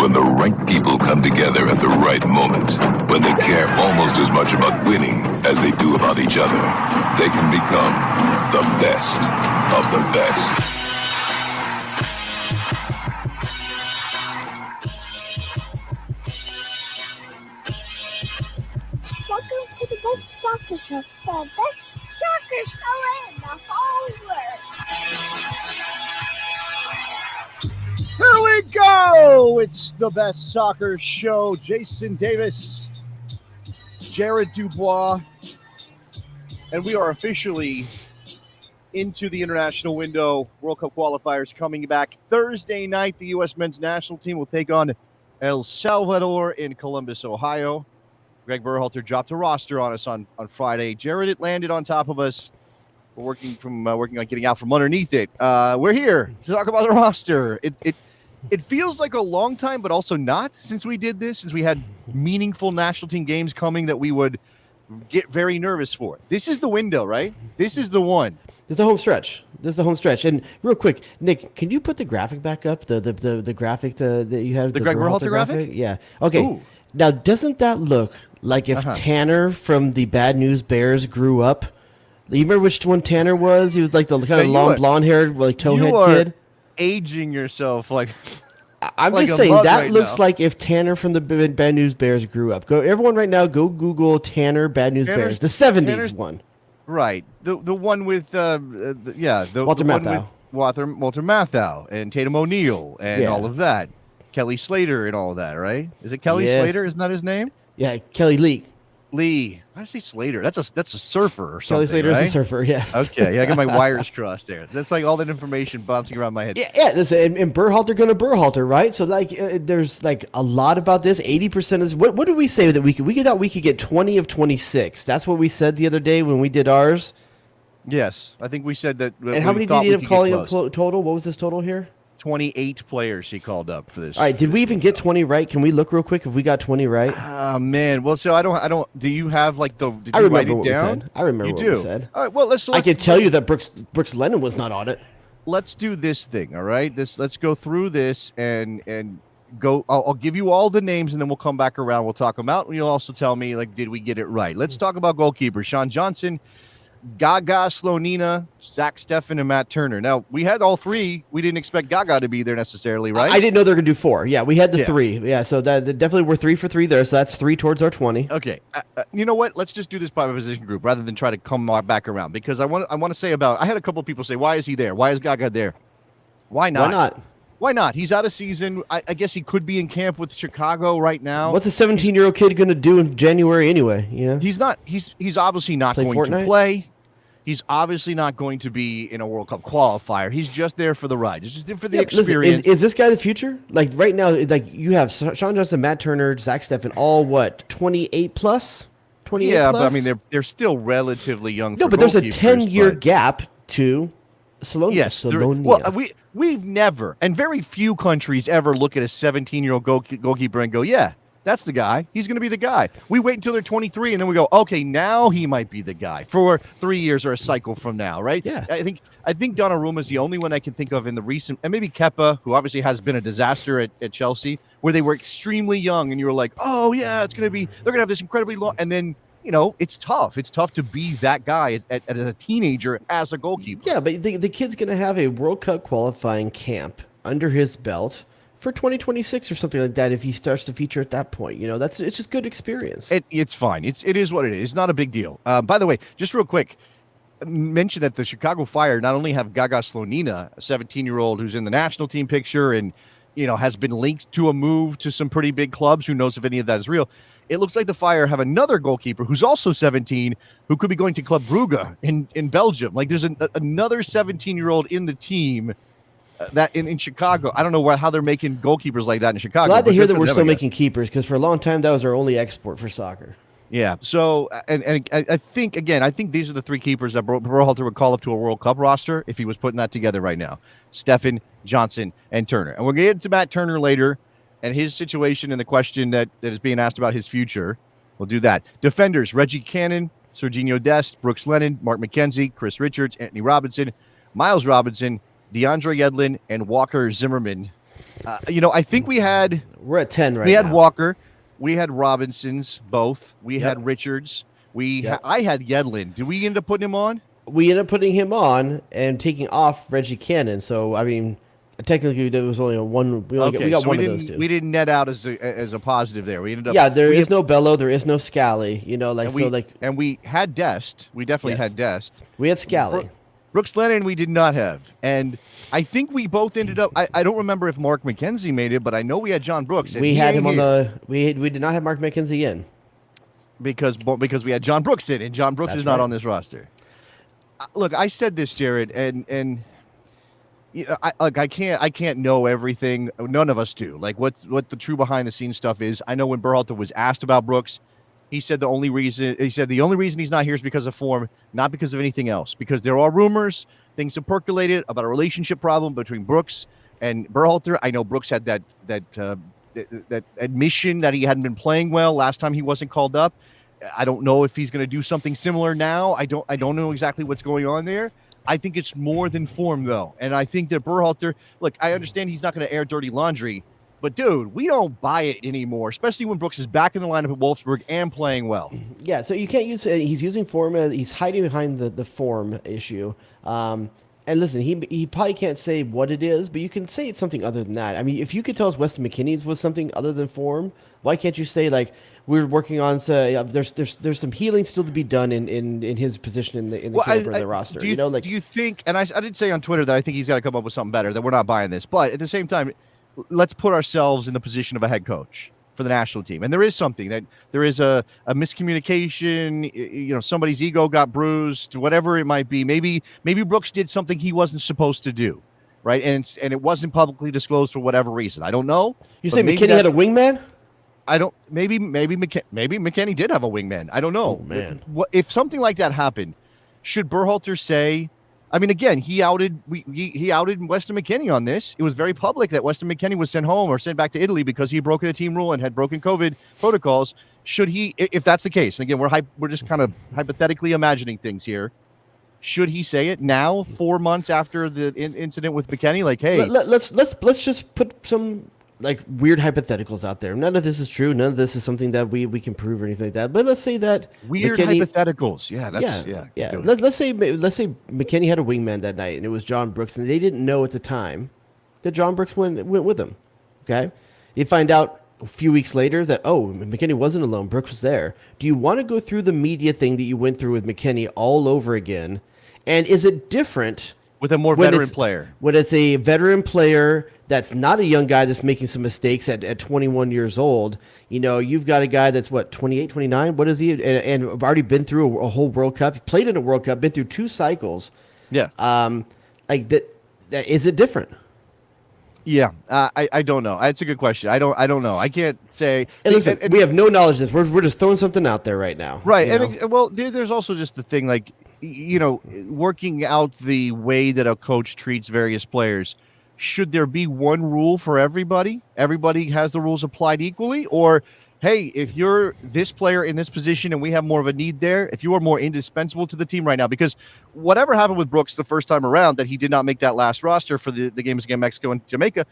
when the right people come together at the right moment, when they care almost as much about winning as they do about each other, they can become the best of the best. Welcome to the Gold Soccer Show, the best soccer show in the whole world. Here we go! It's the best soccer show. Jason Davis, Jared DuBois, and we are officially into the international window. World Cup qualifiers coming back Thursday night. The U.S. men's national team will take on El Salvador in Columbus, Ohio. Greg Berhalter dropped a roster on us on Friday. Jared, it landed on top of us. We're working on getting out from underneath it. We're here to talk about the roster. It feels like a long time, but also not, since we did this, since we had meaningful national team games coming that we would get very nervous for. This is the window, right? This is the one. This is the home stretch. And real quick, Nick, can you put the graphic back up? The graphic that you had? The Greg Berhalter graphic? Yeah. Okay. Ooh. Now, doesn't that look like if Tanner from the Bad News Bears grew up? You remember which one Tanner was? He was like the kind of long blonde-haired, like towhead kid. Aging yourself like. I'm like just saying that right looks now. like if Tanner from the Bad News Bears grew up. Everyone right now, go Google Tanner Bad News Bears, the '70s one. Right, the one with Walter Matthau. Walter Matthau and Tatum O'Neal and all of that. Kelly Slater and all of that, right? Is it Kelly Slater? Isn't that his name? Yeah, Kelly Lee. I say Slater. That's a surfer or something. Kelly Slater right? is a surfer. Yes. Okay. Yeah, I got my wires crossed there. That's like all that information bouncing around my head. Yeah. Listen, and Berhalter gonna Berhalter, right? So there's like a lot about this. 80% is what did we say that we thought we could get 20 of 26. That's what we said the other day when we did ours. Yes, I think we said that. And how many did you end up calling up total? What was this total here? 28 players he called up for this. All right, did we even get 20 right? Can we look real quick if we got 20 right? Oh man, well, so I don't. Do you have like the? Did I you remember write what it down? we said. I remember what we said. All right, well, let's I can tell you that Brooks Lennon was not on it. Let's do this thing. All right, let's go through this and go. I'll give you all the names and then we'll come back around. We'll talk them out and you'll also tell me like, did we get it right? Let's talk about goalkeepers. Sean Johnson, Gaga Slonina, Zach Steffen, and Matt Turner. Now, we had all three. We didn't expect Gaga to be there necessarily, right? I didn't know they were going to do four. Yeah, we had the three. Yeah, so that definitely we're 3 for 3 there. So that's 3 towards our 20. Okay. You know what? Let's just do this by position group rather than try to come back around. Because I want to say I had a couple of people say, why is he there? Why is Gaga there? Why not? Why not? He's out of season. I guess he could be in camp with Chicago right now. What's a 17-year-old kid going to do in January anyway? You know? He's not. He's obviously not going to play. He's obviously not going to be in a World Cup qualifier. He's just there for the ride. He's just there for the experience. Listen, is this guy the future? Like right now, like you have Sean Johnson, Matt Turner, Zach Steffen, all 28 plus? 28 yeah, plus? But I mean they're still relatively young. No, but there's a 10-year gap to Salon. Yes. Well, we've never, and very few countries ever look at a 17-year-old goalkeeper and go, yeah, that's the guy. He's going to be the guy. We wait until they're 23, and then we go, okay, now he might be the guy for 3 years or a cycle from now, right? Yeah. I think Donnarumma is the only one I can think of in the recent, and maybe Kepa, who obviously has been a disaster at Chelsea, where they were extremely young, and you were like, oh, yeah, they're going to have this incredibly long, and then, it's tough. It's tough to be that guy as a teenager as a goalkeeper. Yeah, but the kid's going to have a World Cup qualifying camp under his belt for 2026 or something like that if he starts to feature at that point. It's just good experience. It's fine. It is what it is. It's not a big deal. By the way, just real quick, mention that the Chicago Fire not only have Gaga Slonina, a 17-year-old who's in the national team picture and has been linked to a move to some pretty big clubs. Who knows if any of that is real? It looks like the Fire have another goalkeeper who's also 17 who could be going to Club Brugge in Belgium. Like there's another 17-year-old in the team that in Chicago. I don't know how they're making goalkeepers like that in Chicago. Glad to hear that we're still making keepers, because for a long time that was our only export for soccer. Yeah. So and I think these are the three keepers that Berhalter would call up to a World Cup roster if he was putting that together right now: Steffen, Johnson, and Turner. And we're going to get to Matt Turner later and his situation and the question that is being asked about his future. We'll do that. Defenders: Reggie Cannon, Serginho Dest, Brooks Lennon, Mark McKenzie, Chris Richards, Anthony Robinson, Miles Robinson, DeAndre Yedlin, and Walker Zimmerman. I think we're at 10 right now. We had Walker, we had Robinsons, both. We Yep. had Richards. Yep. I had Yedlin. Did we end up putting him on? We ended up putting him on and taking off Reggie Cannon. So, I mean, technically there was only one. We got one of those two. We didn't net out as a positive there. We ended up. Yeah, there is no Bello. There is no Scally. And we had Dest. We definitely had Dest. We had Scally. Brooks Lennon we did not have. And I think we both ended up I don't remember if Mark McKenzie made it, but I know we had John Brooks. We had him on we did not have Mark McKenzie in. Because we had John Brooks in, and John Brooks is not on this roster. Look, I said this, Jared, and I can't know everything. None of us do. Like what the true behind the scenes stuff is. I know when Berhalter was asked about Brooks, he said the only reason he's not here is because of form, not because of anything else. Because there are rumors, things have percolated about a relationship problem between Brooks and Berhalter. I know Brooks had that admission that he hadn't been playing well last time he wasn't called up. I don't know if he's going to do something similar now. I don't know exactly what's going on there. I think it's more than form, though. And I think that Berhalter, look, I understand he's not going to air dirty laundry, but, dude, we don't buy it anymore, especially when Brooks is back in the lineup at Wolfsburg and playing well. Yeah, so you can't use he's using form. He's hiding behind the form issue. And listen, he probably can't say what it is, but you can say it's something other than that. I mean, if you could tell us Weston McKennie's was something other than form, why can't you say, like, we're working on there's some healing still to be done in his position in the caliber of the roster. Do you think? And I did say on Twitter that I think he's got to come up with something better. That we're not buying this, but at the same time, let's put ourselves in the position of a head coach for the national team, and there is something that there is a miscommunication. Somebody's ego got bruised, whatever it might be. Maybe Brooks did something he wasn't supposed to do, right? And it wasn't publicly disclosed for whatever reason. I don't know. You say McKennie had a wingman? I don't. Maybe McKennie did have a wingman. I don't know. Oh, man. If something like that happened, should Berhalter say? I mean, again, he outed Weston McKennie on this. It was very public that Weston McKennie was sent home or sent back to Italy because he had broken a team rule and had broken COVID protocols. Should he, if that's the case, and again, we're just kind of hypothetically imagining things here. Should he say it now, 4 months after the incident with McKennie? Like, hey, let's just put some like weird hypotheticals out there. None of this is true. None of this is something that we can prove or anything like that. But let's say that weird hypotheticals. Yeah. Let's say McKennie had a wingman that night, and it was John Brooks, and they didn't know at the time that John Brooks went with him. Okay, you find out a few weeks later that McKennie wasn't alone. Brooks was there. Do you want to go through the media thing that you went through with McKennie all over again? And is it different with a more veteran player? When it's a veteran player that's not a young guy that's making some mistakes at 21 years old. You've got a guy that's, 28, 29? What is he? And already been through a whole World Cup, played in a World Cup, been through 2 cycles. Yeah. Like that is it different? Yeah, I don't know. It's a good question. I don't know. I can't say. And listen, we have no knowledge of this. We're just throwing something out there right now. Right. There's also just the thing, like, working out the way that a coach treats various players. Should there be one rule for everybody? Everybody has the rules applied equally? Or, hey, if you're this player in this position and we have more of a need there, if you are more indispensable to the team right now, because whatever happened with Brooks the first time around, that he did not make that last roster for the games against Mexico and Jamaica,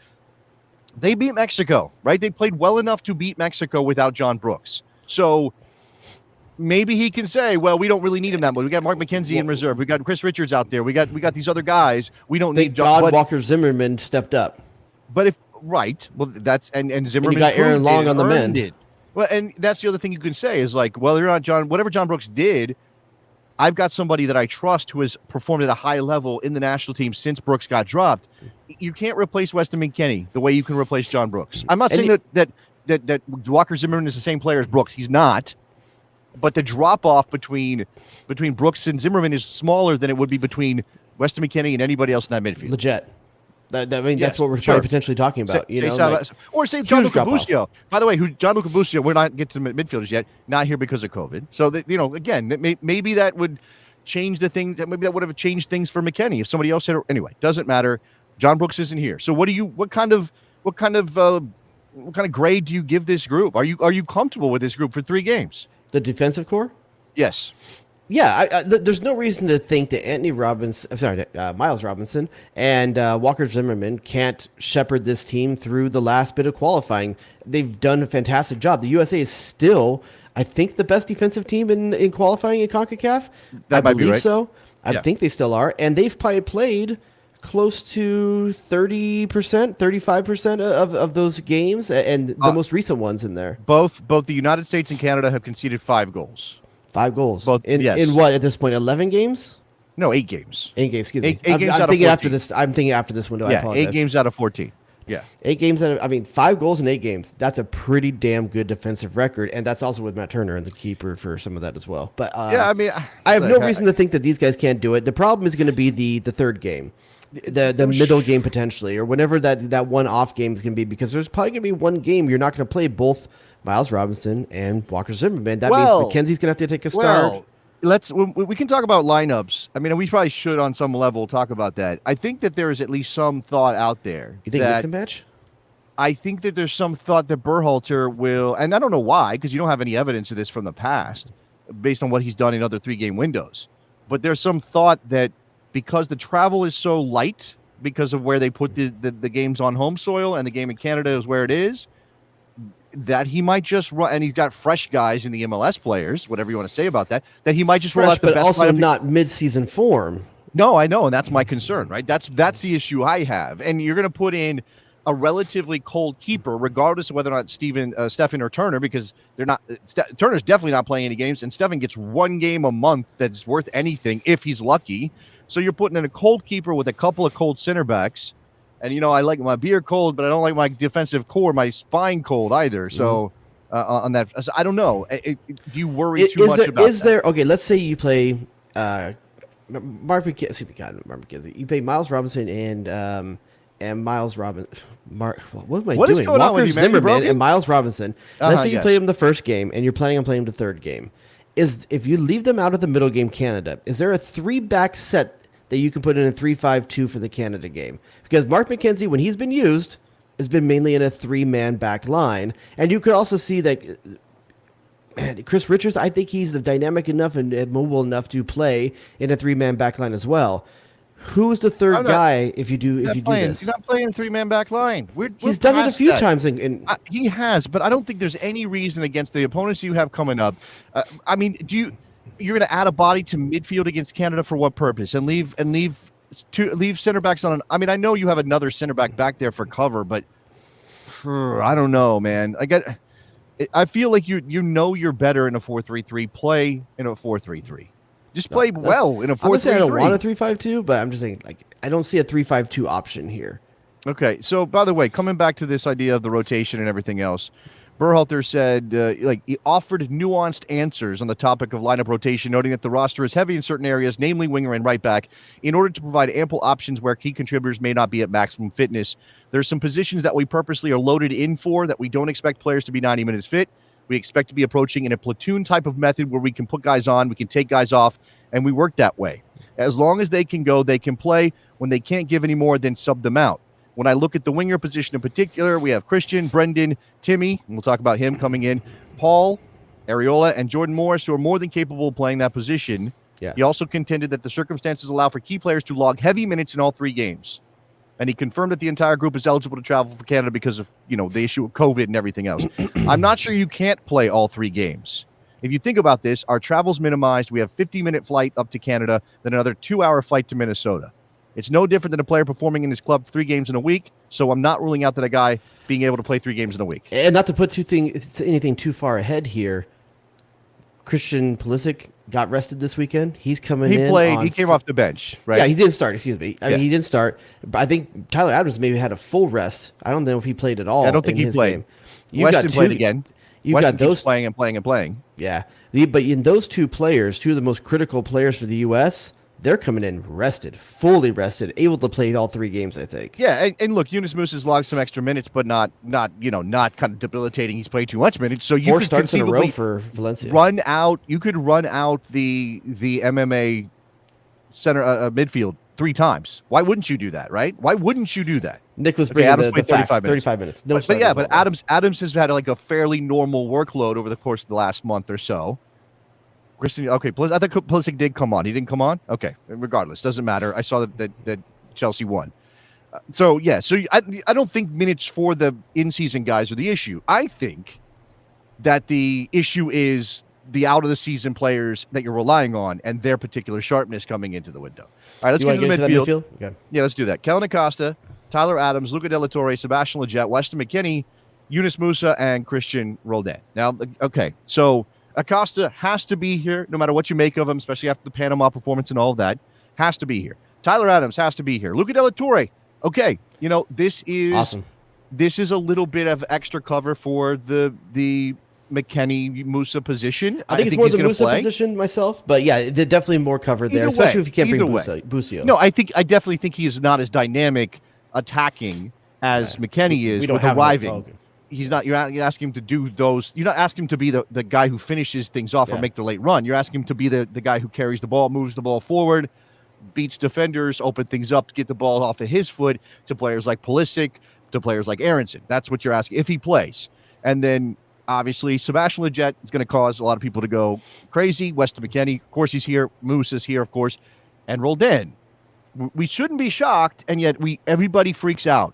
they beat Mexico, right? They played well enough to beat Mexico without John Brooks. So maybe he can say, well, we don't really need him that much. We got Mark McKenzie in reserve. We got Chris Richards out there. We got these other guys. We don't need John. Walker Zimmerman stepped up. But that's and Zimmerman. And you got Aaron Long on the men. Well, and that's the other thing you can say is like, well, you're not John. Whatever John Brooks did, I've got somebody that I trust who has performed at a high level in the national team since Brooks got dropped. You can't replace Weston McKennie the way you can replace John Brooks. I'm not saying that Walker Zimmerman is the same player as Brooks. He's not. But the drop-off between Brooks and Zimmerman is smaller than it would be between Weston McKennie and anybody else in that midfield. Legit. That's what we're potentially talking about. Say John Luca Busio. By the way, John Luca Busio, we're not getting to midfielders yet, not here because of COVID. So, again, maybe that would change the thing. Maybe that would have changed things for McKennie if somebody else had. Anyway, doesn't matter. John Brooks isn't here. So, what kind of grade do you give this group? Are you comfortable with this group for 3 games? The defensive core? Yes. There's no reason to think that Miles Robinson and Walker Zimmerman can't shepherd this team through the last bit of qualifying. They've done a fantastic job. The USA is still, I think, the best defensive team in qualifying in CONCACAF. That might be right. So. I think they still are, and they've probably played close to 30%, 35% of those games, and the most recent ones in there. Both the United States and Canada have conceded 5 goals. 5 goals. Both in what at this point? 11 games? No, 8 games. 8 games. Excuse me. 8 games out of 14. I'm thinking after this window. I apologize. 8 games out of 14. Yeah. 8 games out of 5 goals in 8 games. That's a pretty damn good defensive record, and that's also with Matt Turner and the keeper for some of that as well. But I have no reason to think that these guys can't do it. The problem is going to be the third game. The middle game potentially, or whenever that one off game is going to be, because there's probably going to be one game you're not going to play both Miles Robinson and Walker Zimmerman. That means McKenzie's going to have to take a start. We can talk about lineups. I mean, we probably should on some level talk about that. I think that there is at least some thought out there. You think mix and match? I think that there's some thought that Berhalter will, and I don't know why, because you don't have any evidence of this from the past, based on what he's done in other 3-game windows. But there's some thought that because the travel is so light, because of where they put the games on home soil, and the game in Canada is where it is, that he might just run, and he's got fresh guys in the MLS players, whatever you want to say about that, that he might just fresh, roll out the but best also not mid-season form. No, I know, and that's my concern, right? That's the issue I have. And you're going to put in a relatively cold keeper, regardless of whether or not Stefan or Turner, because they're not. Turner's definitely not playing any games, and Stefan gets 1 game a month that's worth anything if he's lucky. So you're putting in a cold keeper with a couple of cold center backs. And, I like my beer cold, but I don't like my defensive core, my spine cold either. So on that, I don't know. Do you worry too much about that? Okay, let's say you play Mark McKenzie. You play Miles Robinson and Miles Robinson. What am I doing? Is going on with you, man? Zimmerman and Miles Robinson. Let's say you play him the first game, and you're planning on playing him the third game. If you leave them out of the middle game, Canada, is there a 3-back set that you can put in a 3-5-2 for the Canada game? Because Mark McKenzie, when he's been used, has been mainly in a 3-man back line. And you could also see that Chris Richards, I think he's dynamic enough and mobile enough to play in a 3-man back line as well. Who's the third guy if you do this? He's not playing a 3-man back line. He's done it a few times. He has, but I don't think there's any reason against the opponents you have coming up. You're going to add a body to midfield against Canada for what purpose? And leave center backs on. I know you have another center back there for cover, but I don't know, man. I feel like you're better in a 4-3-3. Play in a 4-3-3. Just play well in a 4-3-3. I don't want a 3-5-2, but I'm just saying, I don't see a 3-5-2 option here. Okay, so by the way, coming back to this idea of the rotation and everything else, Berhalter said he offered nuanced answers on the topic of lineup rotation, noting that the roster is heavy in certain areas, namely winger and right back, in order to provide ample options where key contributors may not be at maximum fitness. There's some positions that we purposely are loaded in for that we don't expect players to be 90 minutes fit. We expect to be approaching in a platoon type of method where we can put guys on, we can take guys off, and we work that way. As long as they can go, they can play. When they can't give any more, then sub them out. When I look at the winger position in particular, we have Christian, Brendan, Timmy, and we'll talk about him coming in, Paul, Areola, and Jordan Morris, who are more than capable of playing that position. Yeah. He also contended that the circumstances allow for key players to log heavy minutes in all 3 games. And he confirmed that the entire group is eligible to travel for Canada because of, the issue of COVID and everything else. I'm not sure you can't play all 3 games. If you think about this, our travel's minimized. We have 50-minute flight up to Canada, then another 2-hour flight to Minnesota. It's no different than a player performing in his club 3 games in a week, so I'm not ruling out that a guy being able to play 3 games in a week. And not to put anything too far ahead here, Christian Pulisic got rested this weekend. He's coming in. He played. He came off the bench, right? Yeah, he didn't start. Excuse me. I mean, he didn't start. But I think Tyler Adams maybe had a full rest. I don't know if he played at all. I don't think he played. Weston played again. You've got those playing and playing and playing. Yeah, but in those 2 players, 2 of the most critical players for the U.S., they're coming in rested, fully rested, able to play all 3 games, I think. Yeah, and look, Yunus Moose has logged some extra minutes, but not kind of debilitating. He's played too much minutes, so you 4 could starts in a row conceivably for Valencia. You could run out the MMA center midfield 3 times. Why wouldn't you do that, right? Why wouldn't you do that? Nicholas Adams played 35 minutes. No, but Adams has had a fairly normal workload over the course of the last month or so. Christian. Okay, I thought Pulisic did come on. He didn't come on. Okay, regardless, doesn't matter. I saw that Chelsea won. So I don't think minutes for the in-season guys are the issue. I think that the issue is the out-of-the-season players that you're relying on and their particular sharpness coming into the window. All right, let's get into the midfield. Okay. Yeah, let's do that. Kellen Acosta, Tyler Adams, Luca De La Torre, Sebastian Lletget, Weston McKennie, Yunus Musa, and Christian Roldan. Now, okay, so Acosta has to be here no matter what you make of him, especially after the Panama performance and all of that. Has to be here. Tyler Adams has to be here. Luca De La Torre. Okay, this is awesome. This is a little bit of extra cover for the McKennie Musa position. I think it's more the Musa position myself, but yeah, definitely more cover there, especially if you can't bring Busio. No, I definitely think he is not as dynamic attacking as McKennie is with arriving. Okay. He's not. You're asking him to do those. You're not asking him to be the guy who finishes things off or make the late run. You're asking him to be the guy who carries the ball, moves the ball forward, beats defenders, open things up to get the ball off of his foot to players like Pulisic, to players like Aronson. That's what you're asking if he plays. And then obviously Sebastian Lletget is going to cause a lot of people to go crazy. Weston McKennie, of course, he's here. Moose is here, of course, and Roldan. We shouldn't be shocked, and yet everybody freaks out.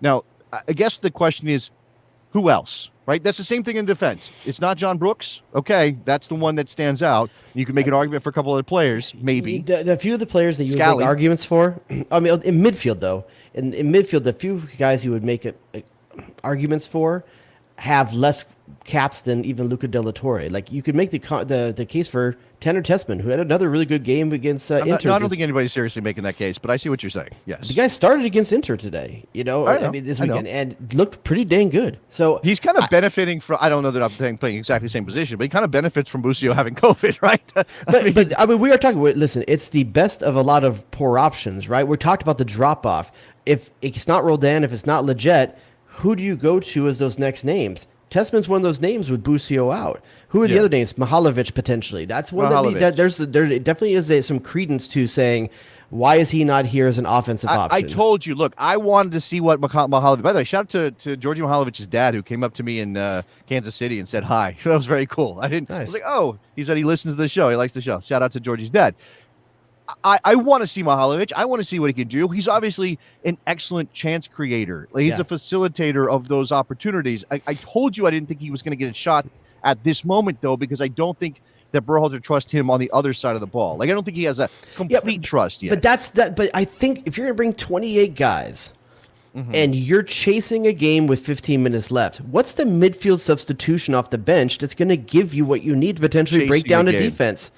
Now, I guess the question is, who else? Right? That's the same thing in defense. It's not John Brooks. Okay, that's the one that stands out. You can make an argument for a couple other players, maybe. The few of the players that you would make arguments for, I mean, in midfield, though, in midfield, the few guys you would make arguments for have less caps than even Luca De La Torre. Like, you could make the case for Tanner Tessman, who had another really good game against Inter. I don't think anybody's seriously making that case, but I see what you're saying. Yes, the guy started against Inter today. This weekend, and looked pretty dang good. So he's kind of benefiting from. I don't know that I'm playing exactly the same position, but he kind of benefits from Busio having COVID, right? But we are talking. Listen, it's the best of a lot of poor options, right? We talked about the drop off. If it's not Roldan, if it's not Lletget, who do you go to as those next names? Tessman's one of those names with Busio out. Who are the other names? Mihalovic, potentially. That's one there definitely is some credence to saying, why is he not here as an offensive option? I told you, look, I wanted to see what Mihalovic. By the way, shout out to Georgi Mihalovic's dad, who came up to me in Kansas City and said hi. That was very cool. Nice. I was like, oh, he said he listens to the show. He likes the show. Shout out to Georgie's dad. I want to see Mihalovic. I want to see what he can do. He's obviously an excellent chance creator. He's a facilitator of those opportunities. I told you I didn't think he was going to get a shot at this moment, though, because I don't think that Berhalter trusts him on the other side of the ball. I don't think he has a complete trust yet. But I think if you're going to bring 28 guys and you're chasing a game with 15 minutes left, what's the midfield substitution off the bench that's going to give you what you need to potentially break down a defense?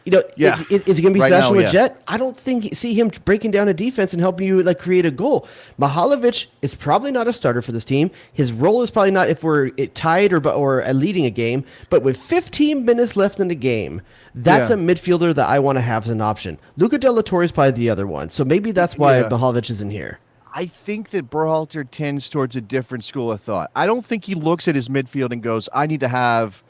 Is it going to be Sebastian Lletget? I don't see him breaking down a defense and helping you create a goal. Mihalovic is probably not a starter for this team. His role is probably not if we're tied or leading a game. But with 15 minutes left in the game, that's a midfielder that I want to have as an option. Luca De La Torre is probably the other one. So maybe that's why Mihalovic isn't here. I think that Berhalter tends towards a different school of thought. I don't think he looks at his midfield and goes, I need to have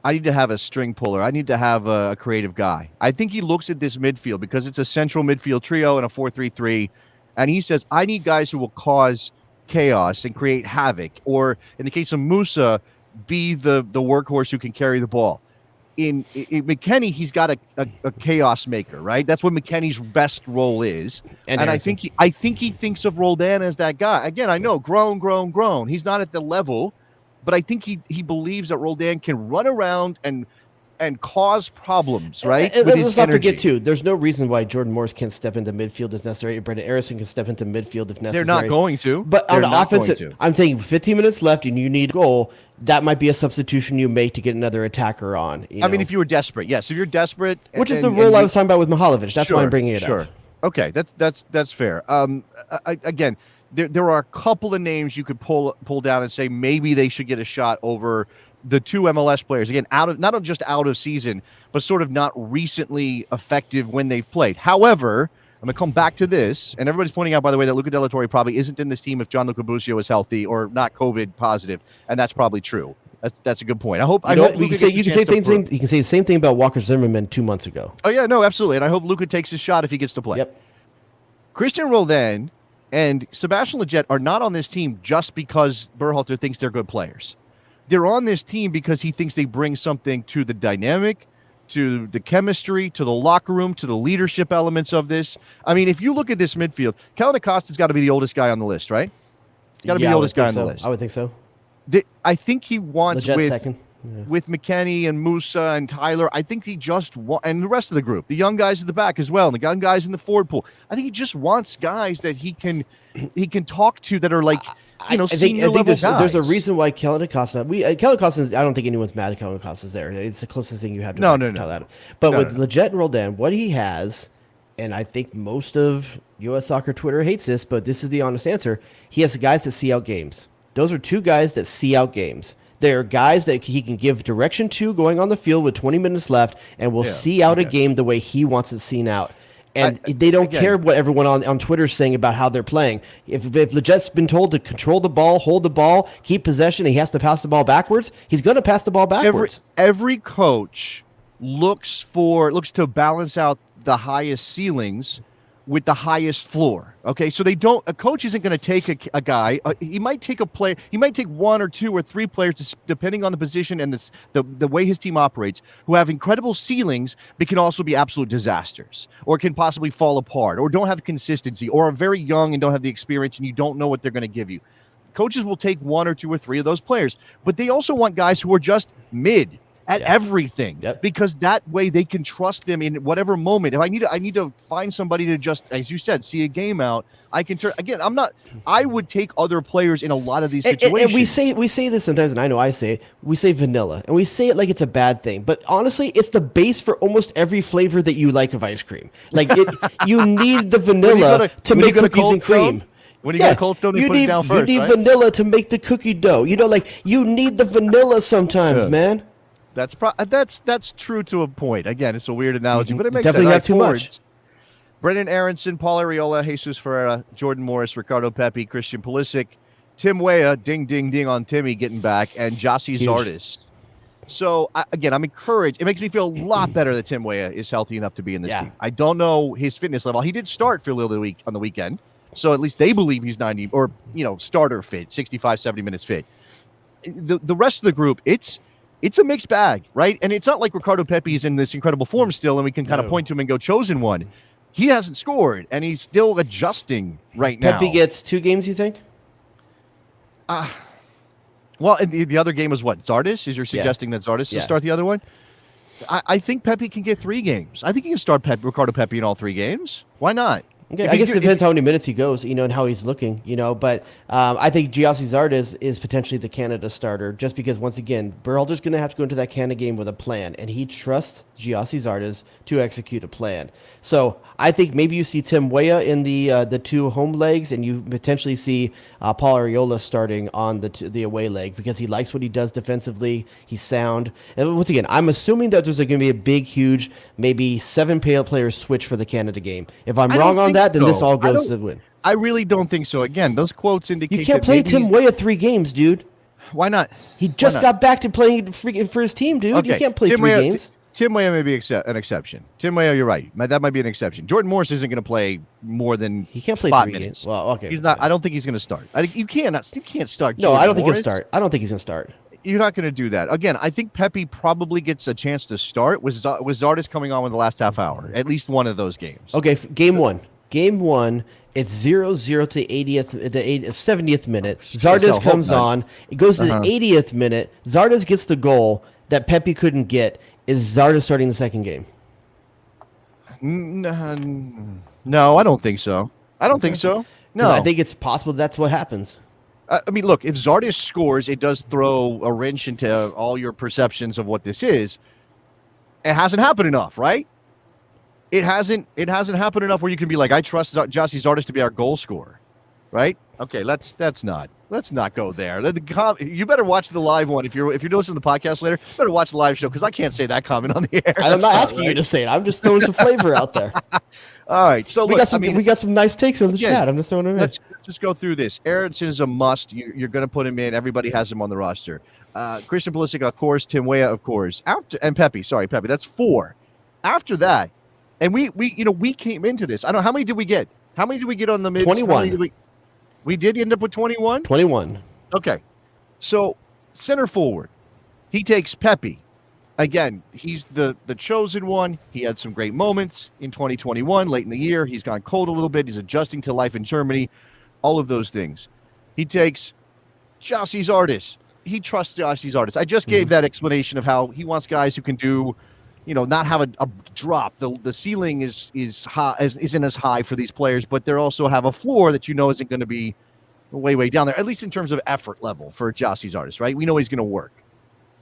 a string puller. I need to have a creative guy. I think he looks at this midfield because it's a central midfield trio and a 4-3-3, and he says, I need guys who will cause chaos and create havoc, or in the case of Musa, be the workhorse who can carry the ball. In McKennie, he's got a chaos maker, right? That's what McKennie's best role is. And I think he thinks of Roldan as that guy. Again, I know, grown. He's not at the level. But I think he believes that Roldan can run around and cause problems, right? And let's not forget, too, there's no reason why Jordan Morris can't step into midfield if necessary. Brendan Aronson can step into midfield if necessary. They're not going to. But on the offensive, I'm saying 15 minutes left and you need a goal, that might be a substitution you make to get another attacker on. I mean, if you were desperate, yes. If you're desperate. Which is the role I was talking about with Mihalovic. That's why I'm bringing it up. Okay, that's fair. Again, there are a couple of names you could pull down and say maybe they should get a shot over the two MLS players. Again, not just out of season, but sort of not recently effective when they've played. However, I'm going to come back to this, and everybody's pointing out, by the way, that Luca De La Torre probably isn't in this team if Gianluca Busio is healthy or not COVID positive, and that's probably true. That's a good point. I hope you can say the same thing about Walker Zimmerman 2 months ago. Oh yeah, no, absolutely, and I hope Luca takes his shot if he gets to play. Yep. Christian Roldan and Sebastian Lletget are not on this team just because Berhalter thinks they're good players. They're on this team because he thinks they bring something to the dynamic, to the chemistry, to the locker room, to the leadership elements of this. I mean, if you look at this midfield, Kellen Acosta's got to be the oldest guy on the list, right? Got to be the oldest guy on the list. I would think so. I think he wants Legit second. With McKennie and Musa and Tyler, I think he just and the rest of the group, the young guys at the back as well, and the young guys in the forward pool. I think he just wants guys that he can talk to that are like senior level guys. There's a reason why Kellen Acosta. Kellen Acosta. I don't think anyone's mad at Kellen Acosta's there. It's the closest thing you have to tell that. But with Leggett and Roldan, what he has, and I think most of U.S. Soccer Twitter hates this, but this is the honest answer. He has guys that see out games. Those are two guys that see out games. They're guys that he can give direction to going on the field with 20 minutes left and will see out a game the way he wants it seen out. And they don't care what everyone on Twitter is saying about how they're playing. If Legett's been told to control the ball, hold the ball, keep possession, and he has to pass the ball backwards, he's going to pass the ball backwards. Every coach looks to balance out the highest ceilings with the highest floor. Okay, so a coach isn't going to take a guy. He might take a player. He might take one or two or three players, depending on the position and the way his team operates, who have incredible ceilings, but can also be absolute disasters, or can possibly fall apart, or don't have consistency, or are very young and don't have the experience, and you don't know what they're going to give you. Coaches will take one or two or three of those players, but they also want guys who are just mid at everything, because that way they can trust them in whatever moment. If I need to find somebody to just, as you said, see a game out, I can turn again. I would take other players in a lot of these situations. And we say this sometimes, and I know I say it. We say vanilla, and we say it like it's a bad thing. But honestly, it's the base for almost every flavor that you like of ice cream. Like you need the vanilla to make cookies and cream. When you get a Cold Stone, you put it down first. You need vanilla to make the cookie dough. You need the vanilla sometimes, man. That's true to a point. Again, it's a weird analogy, but it makes definitely sense. Have too much. Brendan Aronson, Paul Arriola, Jesus Ferreira, Jordan Morris, Ricardo Pepi, Christian Pulisic, Tim Weah, ding, ding, ding on Timmy getting back, and Jossie Zardes. So, I'm encouraged. It makes me feel a lot better that Tim Weah is healthy enough to be in this team. I don't know his fitness level. He did start for a little week on the weekend, so at least they believe he's 90 or starter fit, 65, 70 minutes fit. The rest of the group, it's a mixed bag, right? And it's not like Ricardo Pepi is in this incredible form still, and we can kind of point to him and go, chosen one. He hasn't scored, and he's still adjusting right now. Pepi gets 2 games, you think? Well, the other game is what? Zardes? Is you're suggesting that Zardes will start the other one? I think Pepi can get 3 games. I think he can start Ricardo Pepi in all 3 games. Why not? Okay, I guess it depends how many minutes he goes, and how he's looking, But I think Jossie Zardes is potentially the Canada starter, just because, once again, Berhalter's going to have to go into that Canada game with a plan, and he trusts Jossie Zardes to execute a plan. So I think maybe you see Tim Weah in the 2 home legs, and you potentially see Paul Arriola starting on the away leg, because he likes what he does defensively. He's sound. And once again, I'm assuming that there's going to be a big, huge, maybe 7 player switch for the Canada game. If I'm wrong on that, then this all goes to the win. I really don't think so. Again, those quotes indicate you can't play Tim Weah 3 games, dude. Why not? He just got back to playing for his team, dude. Okay. You can't play 3 games. Tim Weah may be an exception. Tim Weah, you're right. That might be an exception. Jordan Morris isn't going to play more than he can't play 5 3 minutes. games. Well, okay. He's not. I don't think he's going to start. You can't start. No, I don't think he'll start. I don't think he's going to start. You're not going to do that. Again, I think Pepi probably gets a chance to start with Zardes coming on in the last half hour. At least one of those games. Okay, game one. Game 1, it's 0-0 to 70th minute. Zardes comes on. It goes to the 80th minute. Zardes gets the goal that Pepi couldn't get. Is Zardes starting the second game? No, I don't think so. No. I think it's possible that's what happens. I mean, look, if Zardes scores, it does throw a wrench into all your perceptions of what this is. It hasn't happened enough, right? It hasn't happened enough where you can be like, I trust Jossie Zardes to be our goal scorer, right? Okay, let's not go there. You better watch the live one if you're listening to the podcast later. You better watch the live show, because I can't say that comment on the air. I'm not asking you to say it. I'm just throwing some flavor out there. All right, so we got some nice takes in the chat. I'm just throwing them in. Let's just go through this. Aronson is a must. You're going to put him in. Everybody has him on the roster. Christian Pulisic, of course. Tim Weah, of course. And Pepi. Sorry, Pepi. That's 4. After that, and we came into this. I don't know, how many did we get? How many did we get on the mid? 21. We did end up with 21? 21. Okay. So, center forward. He takes Pepi, again, he's the chosen one. He had some great moments in 2021, late in the year. He's gone cold a little bit. He's adjusting to life in Germany, all of those things. He takes Jossie's artists. He trusts Jossie's artists. I just gave that explanation of how he wants guys who can do, not have a drop. The ceiling is high, isn't as high for these players, but they also have a floor that isn't going to be way down there, at least in terms of effort level for Jossie's artists, right? We know he's going to work.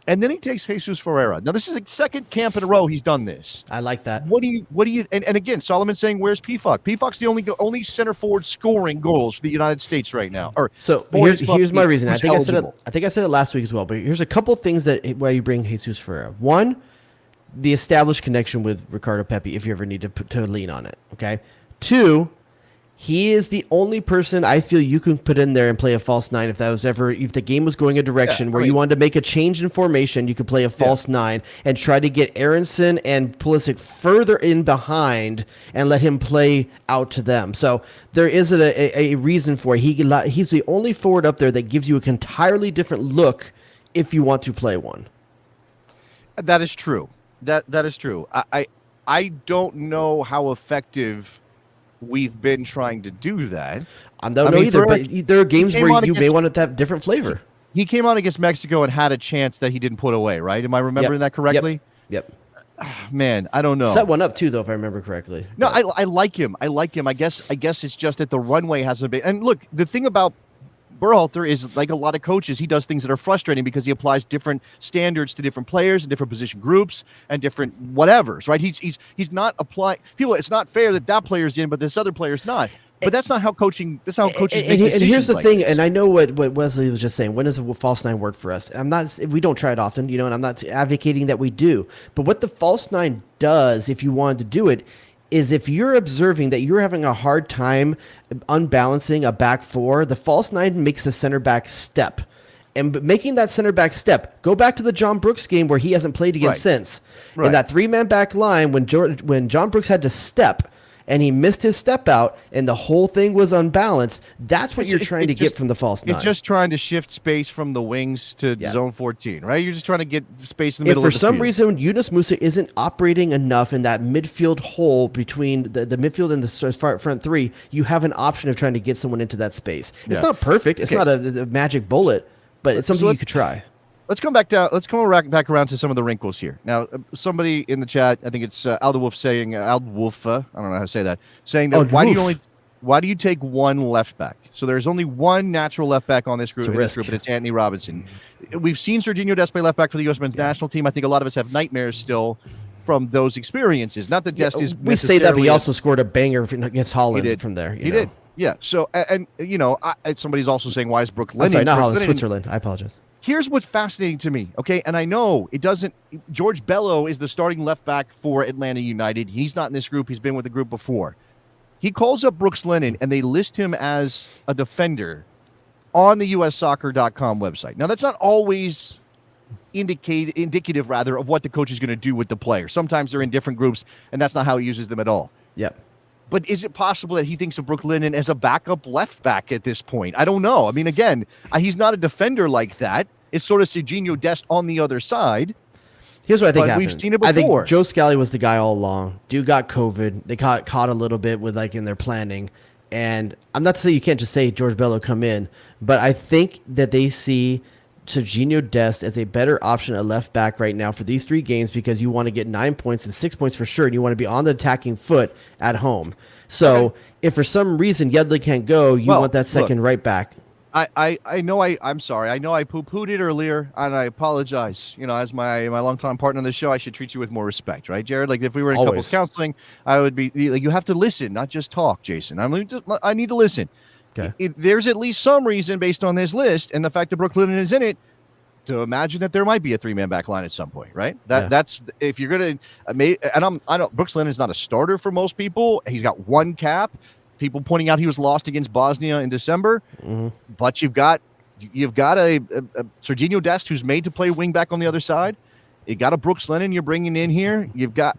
And then he takes Jesus Ferreira. Now, this is the second camp in a row he's done this. I like that. What do you, and again, Solomon's saying, where's PFOC? PFOC's the only center forward scoring goals for the United States right now. So here's my reason. I think I said it last week as well, but here's a couple things why you bring Jesus Ferreira. One, the established connection with Ricardo Pepi, if you ever need to lean on it. Okay. Two, he is the only person I feel you can put in there and play a false nine if the game was going a direction where you wanted to make a change in formation, you could play a false nine and try to get Aronson and Pulisic further in behind and let him play out to them. So there is a reason for it. He's the only forward up there that gives you an entirely different look if you want to play one. That is true. That is true. I don't know how effective we've been trying to do that. I don't know either, but there are games where you may want to have different flavor. He came on against Mexico and had a chance that he didn't put away, right? Am I remembering that correctly? Yep. Man, I don't know. Set one up too, though, if I remember correctly. No, I like him. I guess it's just that the runway hasn't been. And look, the thing about Berhalter is, like a lot of coaches, he does things that are frustrating because he applies different standards to different players and different position groups and different whatevers, right? He's not applying people. It's not fair that player's in, but this other player's not. But that's not how coaching. That's how coaches make decisions. And here's the like thing, this. and I know what Wesley was just saying. When does a false nine work for us? We don't try it often, and I'm not advocating that we do. But what the false nine does, if you wanted to do it, is if you're observing that you're having a hard time unbalancing a back four, the false nine makes the center back step. And making that center back step, go back to the John Brooks game where he hasn't played again since. In that three-man back line, when John Brooks had to step and he missed his step out and the whole thing was unbalanced, that's what you're trying to get from the false nine. It's just trying to shift space from the wings to zone 14, right? You're just trying to get space in the middle of the field. If for some reason Yunus Musa isn't operating enough in that midfield hole between the midfield and the front three, you have an option of trying to get someone into that space. It's not perfect. It's not a magic bullet, but it's something you could try. Let's come back around to some of the wrinkles here. Now, somebody in the chat, I think it's Aldewolf saying, I don't know how to say that, saying that why do you take one left back? So there's only one natural left back on this group, and it's Anthony Robinson. We've seen Serginho Dest play left back for the U.S. men's national team. I think a lot of us have nightmares still from those experiences. Not that Dest is we say that, but he also scored a banger against Holland from there. He did. Yeah. So, and somebody's also saying, why is Brooke Lennon? I'm sorry, not Holland, Switzerland. I apologize. Here's what's fascinating to me, okay? And I know it doesn't – George Bello is the starting left back for Atlanta United. He's not in this group. He's been with the group before. He calls up Brooks Lennon, and they list him as a defender on the USsoccer.com website. Now, that's not always indicative, of what the coach is going to do with the player. Sometimes they're in different groups, and that's not how he uses them at all. Yep. But is it possible that he thinks of Brooke Lennon as a backup left back at this point? I don't know. I mean, again, he's not a defender like that. It's sort of Serginho Dest on the other side. Here's what I think happened. We've seen it before. I think Joe Scally was the guy all along. Dude got COVID. They caught a little bit with in their planning. And I'm not to say you can't just say George Bello come in, but I think that they see Serginho Dest as a better option at left back right now for these 3 games because you want to get 9 points and 6 points for sure, and you want to be on the attacking foot at home. So if for some reason Yedlin can't go, you want that second right back. I'm sorry. I know I poo-pooed it earlier, and I apologize. As my longtime partner on the show, I should treat you with more respect, right, Jared? Like, if we were in couples counseling, I would be like, you have to listen, not just talk, Jason. I need to listen. Okay. There's at least some reason based on this list and the fact that Brooke Lennon is in it to imagine that there might be a 3-man back line at some point, right? That's if you're gonna. I don't. Brooks Lennon is not a starter for most people. He's got 1 cap. People pointing out he was lost against Bosnia in December, but you've got a Serginho Dest who's made to play wing back on the other side. You got a Brooks Lennon you're bringing in here. You've got,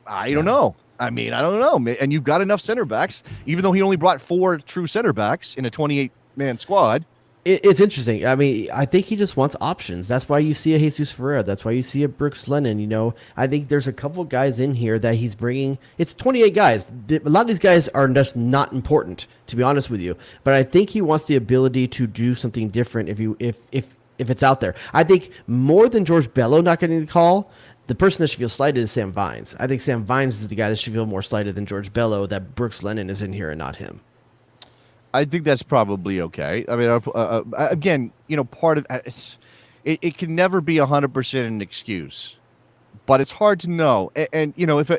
I don't know. I don't know. And you've got enough center backs, even though he only brought 4 true center backs in a 28-man squad. It's interesting. I mean, I think he just wants options. That's why you see a Jesus Ferreira. That's why you see a Brooks Lennon. You know, I think there's a couple guys in here that he's bringing. It's 28 guys. A lot of these guys are just not important, to be honest with you. But I think he wants the ability to do something different if it's out there. I think more than George Bello not getting the call, the person that should feel slighted is Sam Vines. I think Sam Vines is the guy that should feel more slighted than George Bello, that Brooks Lennon is in here and not him. I think that's probably okay. I mean, again, you know, part of it can never be 100% an excuse, but it's hard to know. And you know, if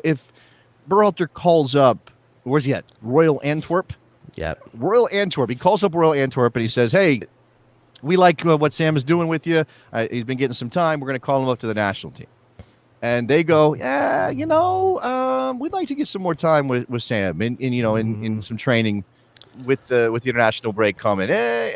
Berhalter calls up, where's he at? Royal Antwerp. Yeah, Royal Antwerp. He calls up Royal Antwerp and he says, "Hey, we like what Sam is doing with you. He's been getting some time. We're going to call him up to the national team." And they go, "Yeah, you know, we'd like to get some more time with Sam, in some training." With the international break coming,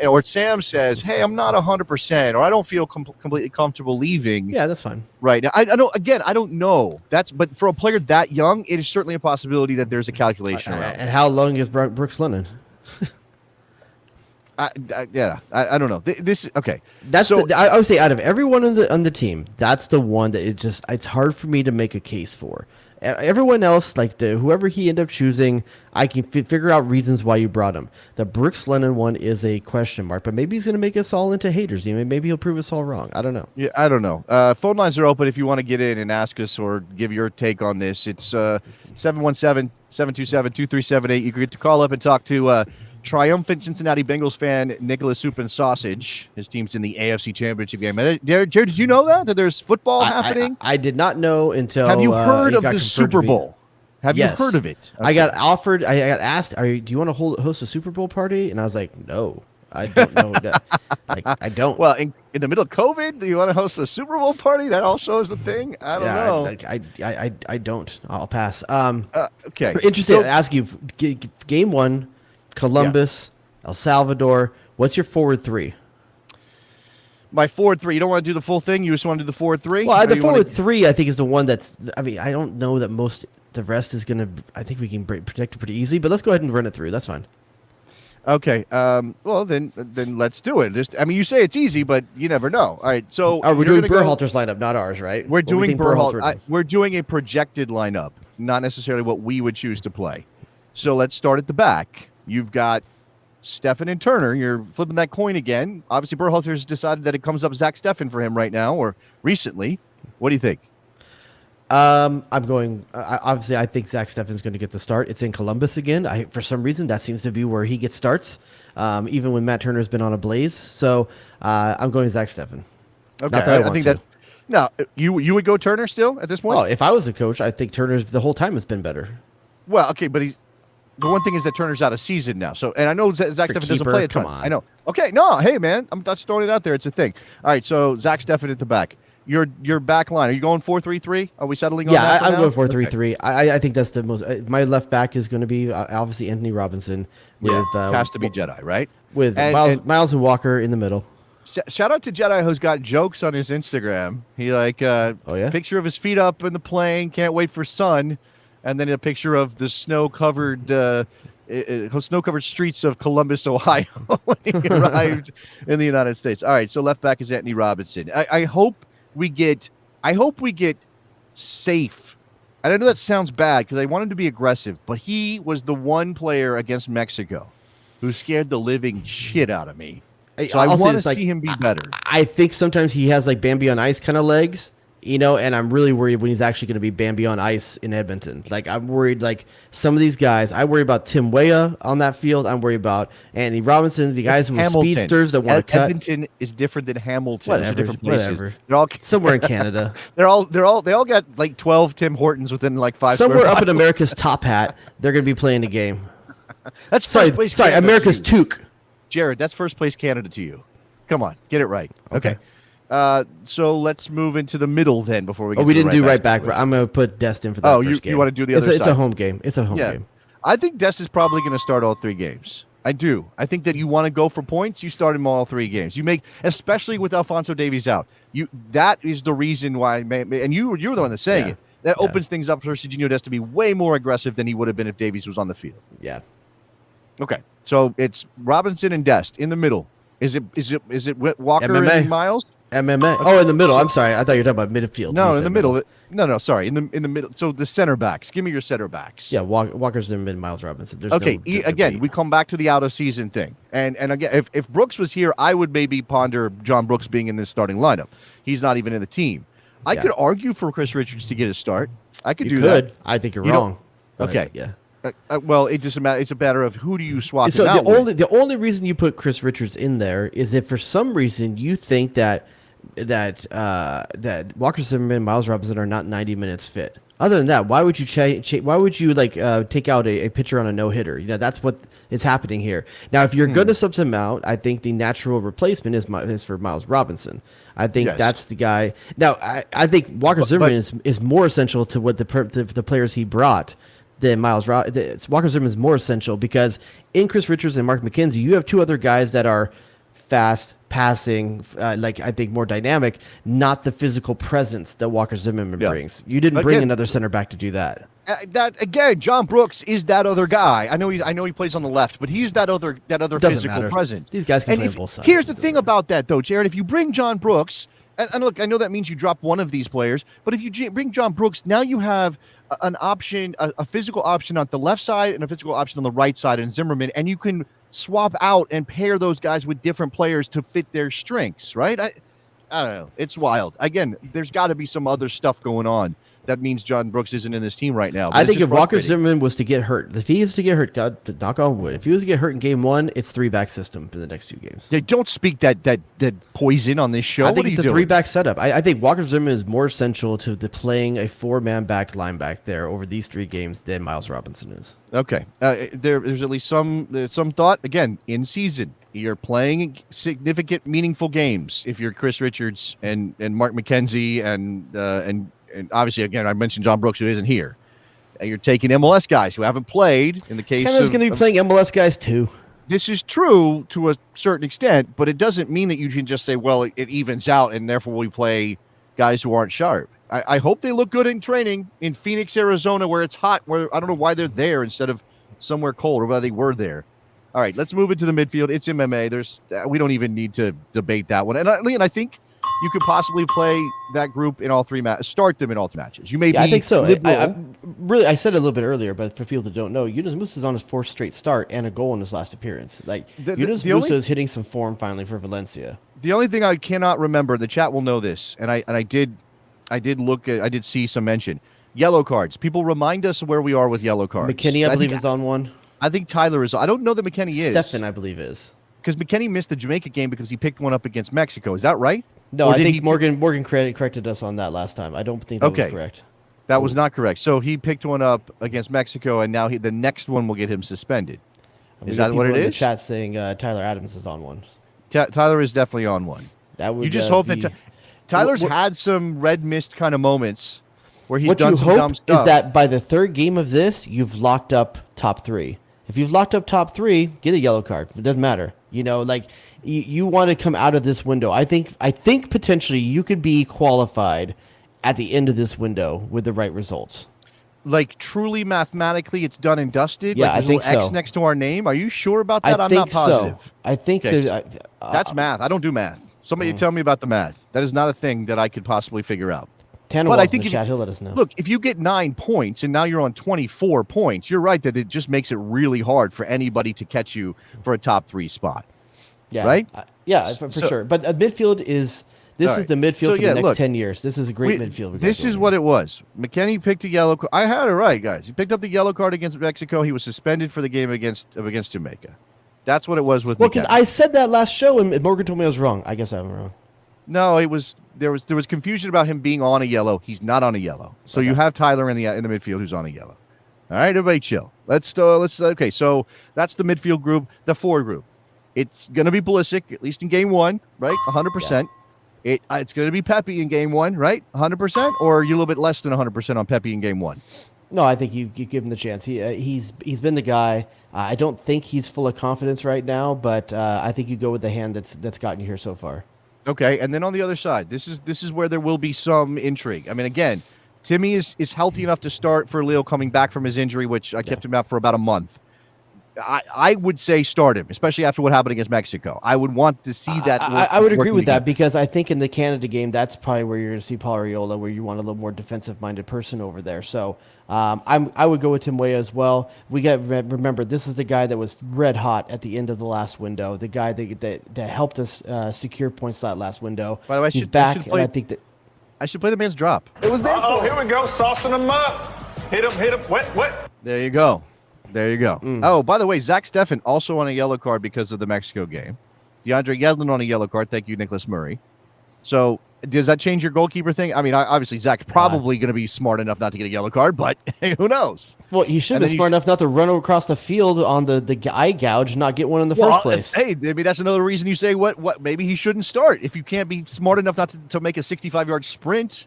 or Sam says, "Hey, I'm not 100%, or I don't feel completely comfortable leaving." Yeah, that's fine. Right now, I don't. Again, I don't know. But for a player that young, it is certainly a possibility that there's a calculation around. And how long is Brooks Lennon? I don't know. This okay. That's so. I would say out of everyone on the team, that's the one that it's hard for me to make a case for. Everyone else, like whoever he ended up choosing, I can figure out reasons why you brought him. The Brooks Lennon one is a question mark, but maybe he's going to make us all into haters. Maybe he'll prove us all wrong. I don't know. Yeah, I don't know. Phone lines are open if you want to get in and ask us or give your take on this. It's 717-727-2378. You can get to call up and talk to triumphant Cincinnati Bengals fan Nicholas Soup and Sausage. His team's in the AFC Championship game. Jared, did you know that there's football happening? I did not know until. Have you heard of the Super Bowl? Have you heard of it? Okay. I got offered. I got asked, do you want to host a Super Bowl party? And I was like, no, I don't know. I don't. Well, in the middle of COVID, do you want to host a Super Bowl party? That also is the thing. I don't know. I don't. I'll pass. Okay. Interested to ask you, game one. Columbus, El Salvador. What's your forward three? My forward three. You don't want to do the full thing? You just want to do the forward three? Well, the forward three, I think, is the one that's. I mean, I don't know that the rest is going to. I think we can protect it pretty easily, but let's go ahead and run it through. That's fine. Okay. Well, then let's do it. You say it's easy, but you never know. All right. So we're doing Berhalter's lineup, not ours, right? We're doing Berhalter. We're doing a projected lineup, not necessarily what we would choose to play. So let's start at the back. You've got Steffen and Turner. You're flipping that coin again. Obviously, Berhalter's decided that it comes up Zach Steffen for him right now, or recently. What do you think? I'm going. Obviously, I think Zach Steffen's going to get the start. It's in Columbus again. For some reason, that seems to be where he gets starts, even when Matt Turner's been on a blaze. So I'm going Zach Steffen. Okay, I think that. No, you would go Turner still at this point? Well, if I was a coach, I think Turner's the whole time has been better. Well, okay, but the one thing is that Turner's out of season now. So, and I know Zach Steffen doesn't play a ton. Come on. I know. Okay, no, hey, man, I'm just throwing it out there. It's a thing. All right, so Zach Steffen at the back. Your back line, are you going 4-3-3? Are we settling on that? Yeah, I'm going 4-3-3. I think that's the most. My left back is going to be obviously Anthony Robinson. Has to be Jedi, right? With Miles and Walker in the middle. Shout out to Jedi, who's got jokes on his Instagram. He picture of his feet up in the plane, can't wait for sun. And then a picture of the snow-covered streets of Columbus, Ohio, when he arrived in the United States. All right, so left back is Anthony Robinson. I hope we get safe. And I know that sounds bad because I want him to be aggressive, but he was the one player against Mexico who scared the living shit out of me. So I want to see him be better. I think sometimes he has like Bambi on ice kind of legs. And I'm really worried when he's actually going to be Bambi on ice in Edmonton. Like, I'm worried, like, some of these guys, I worry about Tim Weah on that field. I'm worried about Anthony Robinson, the guys who are speedsters that want to cut. Edmonton is different than Hamilton. Whatever, different places. Whatever. They're all somewhere in Canada. They all got like 12 Tim Hortons within like 5 somewhere up in America's top hat. They're going to be playing a game. That's first place. Sorry, America's toque. Jared, that's first place Canada to you. Come on, get it right. Okay. So let's move into the middle then before we get we didn't do right back. I'm going to put Dest in for that first game. You want to do the other side? It's a home game. It's a home game. I think Dest is probably going to start all 3 games. I do. I think that you want to go for points, you start him all 3 games. You make, especially with Alphonso Davies out. That is the reason why, and you were the one that's saying it. That opens things up for Serginho Dest to be way more aggressive than he would have been if Davies was on the field. Yeah. Okay. So it's Robinson and Dest in the middle. Is it Walker MMA. and Miles? MMA. Oh, in the middle. I'm sorry. I thought you were talking about midfield. No, in the middle. No, sorry. In the middle. So the center backs. Give me your center backs. Yeah, Walker Zimmerman, Miles Robinson. There's okay. No again, we come back to the out of season thing, and again, if Brooks was here, I would maybe ponder John Brooks being in this starting lineup. He's not even in the team. I could argue for Chris Richards to get a start. I could do that. I think you're wrong. Okay. Yeah. Well, it doesn't matter. It's a matter of who do you swap So him out with. the only reason you put Chris Richards in there is if for some reason you think that Walker Zimmerman, Miles Robinson are not 90 minutes fit. Other than that, why would you why would you take out a pitcher on a no hitter? That's what is happening here. Now, if you're going to sub him out, I think the natural replacement is for Miles Robinson. I think that's the guy. Now, I think Walker Zimmerman is more essential to what the players he brought than Miles Robinson. Walker Zimmerman is more essential because in Chris Richards and Mark McKenzie, you have two other guys that are fast, passing, I think more dynamic, not the physical presence that Walker Zimmerman brings. You didn't bring another center back to do that. That again, John Brooks is that other guy. I know he plays on the left, but he's that other physical presence. These guys can play on both sides. Here's the thing about that, though, Jared. If you bring John Brooks, and look, I know that means you drop one of these players, but if you bring John Brooks, now you have an option, a physical option on the left side and a physical option on the right side in Zimmerman, and you can swap out and pair those guys with different players to fit their strengths, right? I don't know. It's wild. Again, there's got to be some other stuff going on. That means John Brooks isn't in this team right now. I think if Walker Zimmerman was to get hurt, if he is to get hurt, God, knock on wood, if he was to get hurt in game one, it's 3-back system for the next 2 games. They don't speak that poison on this show. I think it's a 3-back setup. I think Walker Zimmerman is more essential to the playing a 4-man back line back there over these 3 games than Miles Robinson is. Okay. There's at least some thought. Again, in season, you're playing significant, meaningful games if you're Chris Richards and Mark McKenzie and obviously, again, I mentioned John Brooks, who isn't here. And you're taking MLS guys who haven't played. In the case Canada's going to be playing MLS guys too. This is true to a certain extent, but it doesn't mean that you can just say, well, it evens out, and therefore we play guys who aren't sharp. I hope they look good in training in Phoenix, Arizona, where it's hot, where I don't know why they're there instead of somewhere cold, or why they were there. All right, let's move into the midfield. It's MMA. We don't even need to debate that one. And Leon, I think you could possibly play that group in all 3 matches. Start them in all 3 matches. You may be. I think so. I said it a little bit earlier, but for people that don't know, Yunus Musa is on his 4th straight start and a goal in his last appearance. Yunus Musa is hitting some form finally for Valencia. The only thing I cannot remember, the chat will know this, and I did see some mention. Yellow cards. People remind us where we are with yellow cards. McKinney, I believe, is on one. I think Tyler is. I don't know that McKinney is. Stefan, I believe, is. Because McKinney missed the Jamaica game because he picked one up against Mexico. Is that right? No, I think Morgan corrected us on that last time. I don't think that was correct. That was not correct. So he picked one up against Mexico, and now the next one will get him suspended. Is that what it is? The chat saying Tyler Adams is on one. Tyler is definitely on one. That would. You just hope that Tyler's had some red mist kind of moments where he's done some dumb stuff. What you hope is that by the 3rd game of this, you've locked up top 3. If you've locked up top 3, get a yellow card. It doesn't matter. You want to come out of this window. I think potentially you could be qualified at the end of this window with the right results. Like truly mathematically, it's done and dusted. Yeah, I think so. X next to our name. Are you sure about that? I'm not positive. So. I think that's math. I don't do math. Somebody tell me about the math. That is not a thing that I could possibly figure out. But I think he'll let us know. Look, if you get 9 points and now you're on 24 points, you're right that it just makes it really hard for anybody to catch you for a top 3 spot. Yeah. Right? For sure. But midfield is the midfield for the next 10 years. This is a great midfield. This is what it was. McKinney picked a yellow card. I had it right, guys. He picked up the yellow card against Mexico. He was suspended for the game against Jamaica. That's what it was with McKinney. Well, because I said that last show and Morgan told me I was wrong. I guess I'm wrong. No, there was confusion about him being on a yellow. He's not on a yellow. So you have Tyler in the midfield who's on a yellow. All right, everybody chill. Let's okay, so that's the midfield group, the 4 group. It's going to be Pulisic, at least in game 1, right? 100%. Yeah. It's going to be Pepe in game 1, right? 100%? Or are you a little bit less than 100% on Pepe in game 1? No, I think you give him the chance. He's been the guy. I don't think he's full of confidence right now, but I think you go with the hand that's gotten you here so far. Okay, and then on the other side, this is where there will be some intrigue. I mean, again, Timmy is healthy enough to start for Leo coming back from his injury, which I kept him out for about a month. I would say start him, especially after what happened against Mexico. I would want to see that. I would agree with that because I think in the Canada game, that's probably where you're going to see Paul Arriola, where you want a little more defensive-minded person over there. So I would go with Tim Weah as well. We got remember this is the guy that was red hot at the end of the last window. The guy that helped us secure points that last window. By the way, he's back, and I think that I should play the man's drop. It was there. Oh, here we go, saucing him up. Hit him, wet. There you go. Oh, by the way, Zach Steffen also on a yellow card because of the Mexico game. DeAndre Yedlin on a yellow card. Thank you, Nicholas Murray. So does that change your goalkeeper thing? I mean, obviously, Zach's probably going to be smart enough not to get a yellow card, but who knows? Well, he should be smart enough not to run across the field on the eye gouge and not get one in the first place. Hey, maybe that's another reason you say what maybe he shouldn't start. If you can't be smart enough not to make a 65-yard sprint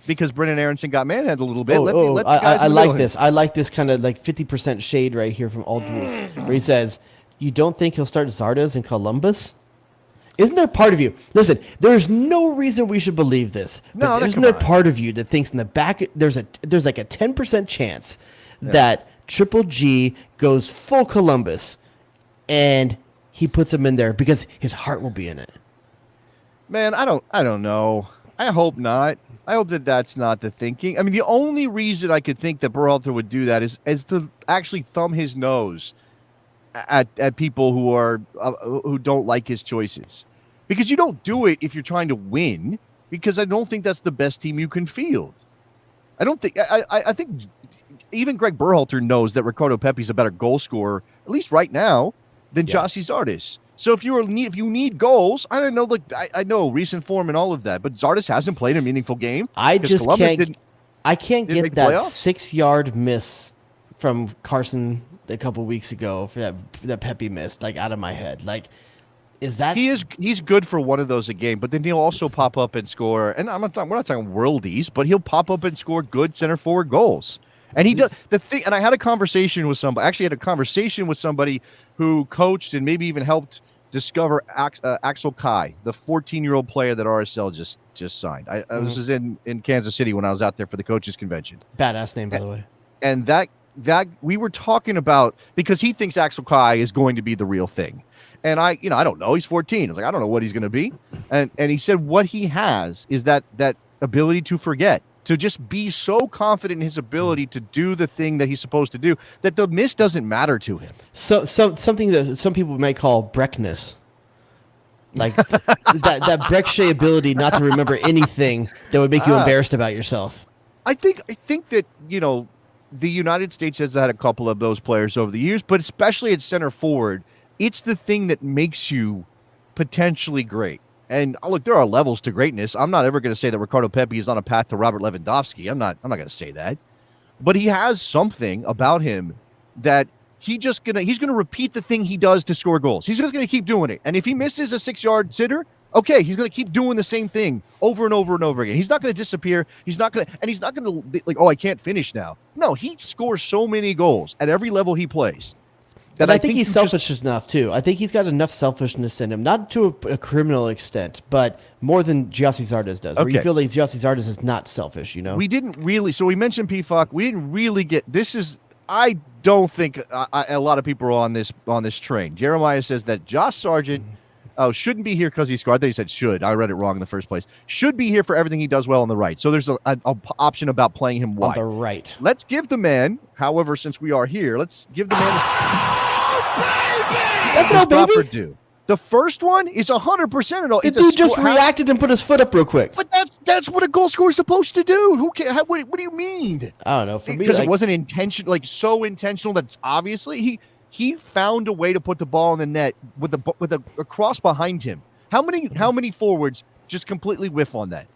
because Brennan Aronson got manhandled a little bit. I like this. I like this kind of like 50% shade right here from Aldwolf, where he says, you don't think he'll start Zardes in Columbus? Isn't there part of you? Listen, there's no reason we should believe this. But isn't there part of you that thinks in the back there's like a 10% chance that Triple G goes full Columbus and he puts him in there because his heart will be in it? Man, I don't know. I hope not. I hope that's not the thinking. I mean, the only reason I could think that Berhalter would do that is to actually thumb his nose at people who don't like his choices, because you don't do it if you're trying to win. Because I don't think that's the best team you can field. I don't think. I think even Greg Berhalter knows that Ricardo Pepi's a better goal scorer, at least right now, than Gyasi Zardes. So if you need goals, I don't know. Look, I know recent form and all of that, but Zardes hasn't played a meaningful game. I can't get that 6-yard miss from Carson a couple weeks ago for that Pepe missed out of my head. Is that he's good for one of those a game, but then he'll also pop up and score. And we're not talking worldies, but he'll pop up and score good center forward goals. And he does the thing. And I had a conversation with somebody. Actually, had a conversation with somebody who coached and maybe even helped discover Axel Kai, the 14-year-old player that RSL just signed. I was in Kansas City when I was out there for the coaches convention. Badass name, by the way. And that we were talking about, because he thinks Axel Kai is going to be the real thing. And I don't know. He's 14. I was like, I don't know what he's going to be. And he said what he has is that ability to forget, to just be so confident in his ability to do the thing that he's supposed to do, that the miss doesn't matter to him. So something that some people might call Breckness. Like that Breck-Shea ability not to remember anything that would make you embarrassed about yourself. I think that, the United States has had a couple of those players over the years, but especially at center forward, it's the thing that makes you potentially great. And look, there are levels to greatness. I'm not ever going to say that Ricardo Pepi is on a path to Robert Lewandowski. I'm not going to say that. But he has something about him that he's going to repeat the thing he does to score goals. He's just going to keep doing it. And if he misses a 6-yard sitter, okay, he's going to keep doing the same thing over and over and over again. He's not going to disappear. He's not going to be like, oh, I can't finish now. No, he scores so many goals at every level he plays. And I think he's selfish enough, too. I think he's got enough selfishness in him, not to a criminal extent, but more than Gyasi Zardes does, where you feel like Gyasi Zardes is not selfish, We didn't really, so we mentioned PFOC, we didn't really get, I don't think a lot of people are on this train. Jeremiah says that Josh Sargent shouldn't be here because he scored. I thought he said should. I read it wrong in the first place. Should be here for everything he does well on the right. So there's an option about playing him wide. On the right. Let's give the man, however, since we are here, let's give the man... That's an baby. Do. The first one is 100% an all. The dude just reacted and put his foot up real quick. But that's what a goal scorer is supposed to do. Who can? What do you mean? I don't know. For me, because it wasn't intentional, so intentional that it's obviously he found a way to put the ball in the net with a cross behind him. How many forwards just completely whiff on that?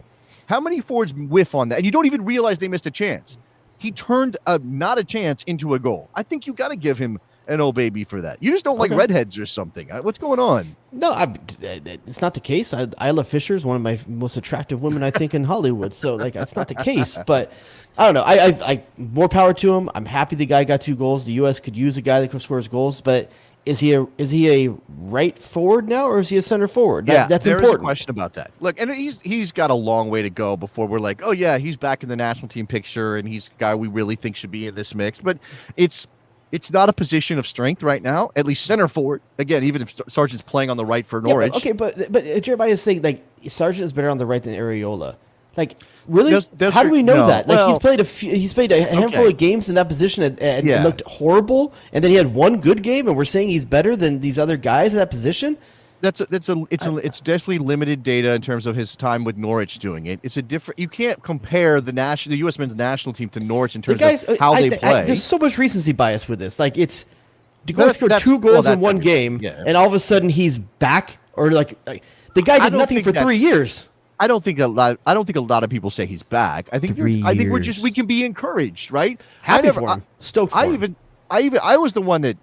How many forwards whiff on that? And you don't even realize they missed a chance. He turned not a chance into a goal. I think you got to give him an old baby for that. You just don't like redheads or something. What's going on? No, it's not the case. Isla Fisher is one of my most attractive women, I think, in Hollywood. So, that's not the case. But I don't know. I more power to him. I'm happy the guy got 2 goals. The U.S. could use a guy that scores goals. But is he a right forward now, or is he a center forward? That's there important. There is a question about that. Look, and he's got a long way to go before we're like, oh yeah, he's back in the national team picture, and he's a guy we really think should be in this mix. But it's not a position of strength right now, at least center forward. Again, even if Sargent's playing on the right for Norwich. But Jeremiah is saying like Sargent is better on the right than Areola. Like, really? How do we know that? Like, he's played a handful of games in that position and looked horrible, and then he had one good game, and we're saying he's better than these other guys in that position. It's definitely limited data in terms of his time with Norwich doing it. It's a different. You can't compare the U.S. men's national team to Norwich in terms of how they play. There's so much recency bias with this. Like, it's DuBois scored 2 goals in one game, and all of a sudden he's back, or like the guy did nothing for 3 years. I don't think a lot of people say he's back. I think we can be encouraged, right? Happy for him. Stoked for him. I was the one that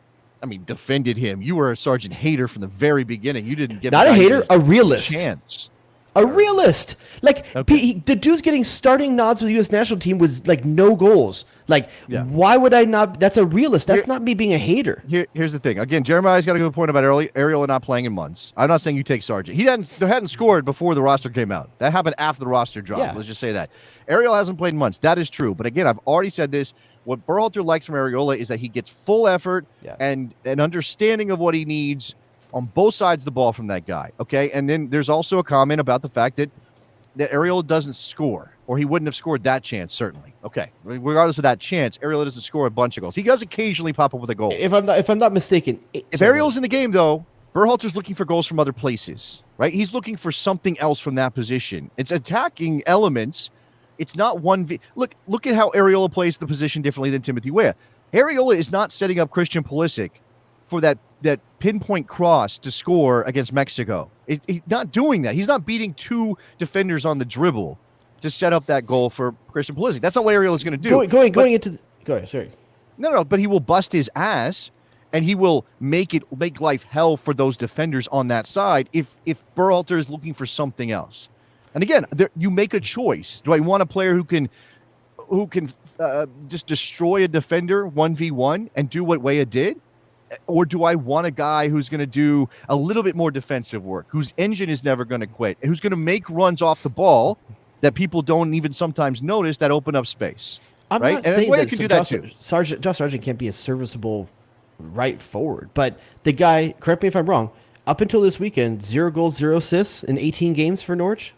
defended him. You were a Sargent hater from the very beginning. You didn't get not a hater, a realist. Chance. A realist. Like, the dude's getting starting nods with the U.S. national team with like no goals. Like, why would I not? That's a realist. That's not me being a hater. Here's the thing. Again, Jeremiah's got a good point about Areola not playing in months. I'm not saying you take Sargent. They hadn't scored before the roster came out. That happened after the roster dropped. Yeah. Let's just say that. Areola hasn't played in months. That is true. But again, I've already said this. What Berhalter likes from Areola is that he gets full effort and an understanding of what he needs on both sides of the ball from that guy. Okay, and then there's also a comment about the fact that Areola doesn't score, or he wouldn't have scored that chance, certainly. Okay, regardless of that chance, Areola doesn't score a bunch of goals. He does occasionally pop up with a goal. If I'm not mistaken, if Areola's in the game, though, Berhalter's looking for goals from other places, right? He's looking for something else from that position. It's attacking elements. It's not 1v. Look at how Areola plays the position differently than Timothy Weah. Areola is not setting up Christian Pulisic for that pinpoint cross to score against Mexico. He's not doing that. He's not beating 2 defenders on the dribble to set up that goal for Christian Pulisic. That's not what Areola is going to do. Go ahead, sorry. No, but he will bust his ass, and he will make life hell for those defenders on that side if Berhalter is looking for something else. And again, you make a choice. Do I want a player who can just destroy a defender 1v1 and do what Weah did? Or do I want a guy who's going to do a little bit more defensive work, whose engine is never going to quit, who's going to make runs off the ball that people don't even sometimes notice that open up space? I'm right? not saying that can do that too. Josh Sargent can't be a serviceable right forward, but the guy, correct me if I'm wrong, up until this weekend, 0 goals, 0 assists in 18 games for Norwich.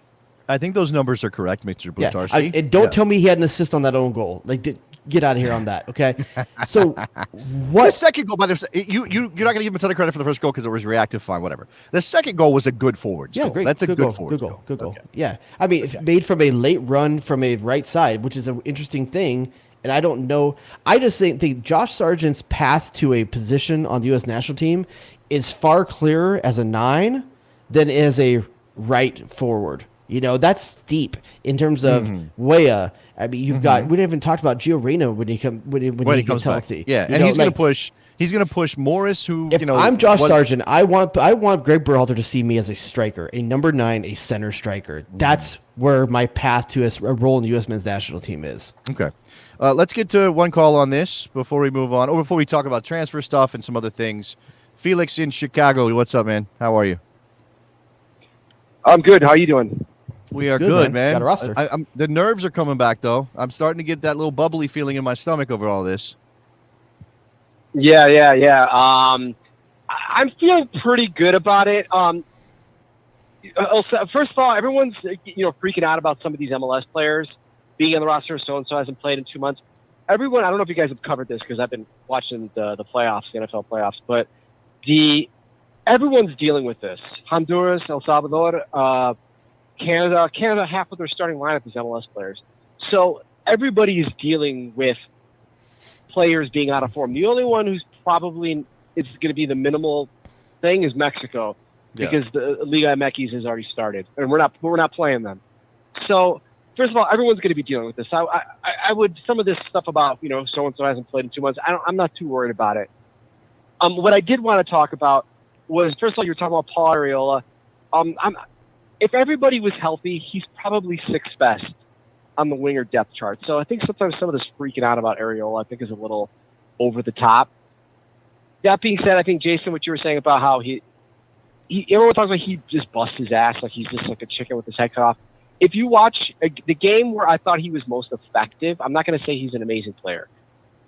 I think those numbers are correct, Mr. Butarski. And don't tell me he had an assist on that own goal. Like, get out of here on that, okay? So, what? The second goal, by the way, you're not going to give him a ton of credit for the first goal because it was reactive, fine, whatever. The second goal was a good forward goal. Great. That's a good forward goal. Good goal. Okay. Yeah. I mean, made from a late run from a right side, which is an interesting thing. And I don't know. I just think Josh Sargent's path to a position on the U.S. national team is far clearer as a 9 than as a right forward. You know, that's deep in terms of Weah. I mean, you've got, we haven't even talked about Gio Reyna when he gets healthy. Yeah, and he's going to push Morris, who, if I'm Josh Sargent, I want Greg Berhalter to see me as a striker, a number 9, a center striker. That's where my path to a role in the U.S. men's national team is. Okay. Let's get to one call on this before we move on, or before we talk about transfer stuff and some other things. Felix in Chicago, what's up, man? How are you? I'm good. How are you doing? We are good, man. Got a roster. The nerves are coming back, though. I'm starting to get that little bubbly feeling in my stomach over all this. Yeah. I'm feeling pretty good about it. First of all, everyone's freaking out about some of these MLS players being on the roster. So and so hasn't played in 2 months. Everyone, I don't know if you guys have covered this because I've been watching the playoffs, the NFL playoffs, but everyone's dealing with this. Honduras, El Salvador, Canada, half of their starting lineup is MLS players. So everybody is dealing with players being out of form. The only one who's probably is going to be the minimal thing is Mexico, because the Liga MX has already started, and we're not playing them. So first of all, everyone's going to be dealing with this. I would, some of this stuff about so and so hasn't played in 2 months. I'm not too worried about it. What I did want to talk about was, first of all, you were talking about Paul Areola. If everybody was healthy, he's probably 6th best on the winger depth chart. So I think sometimes some of this freaking out about Areola, I think, is a little over the top. That being said, I think, Jason, what you were saying about how everyone talks about he just busts his ass like he's just like a chicken with his head cut off. If you watch the game where I thought he was most effective, I'm not going to say he's an amazing player,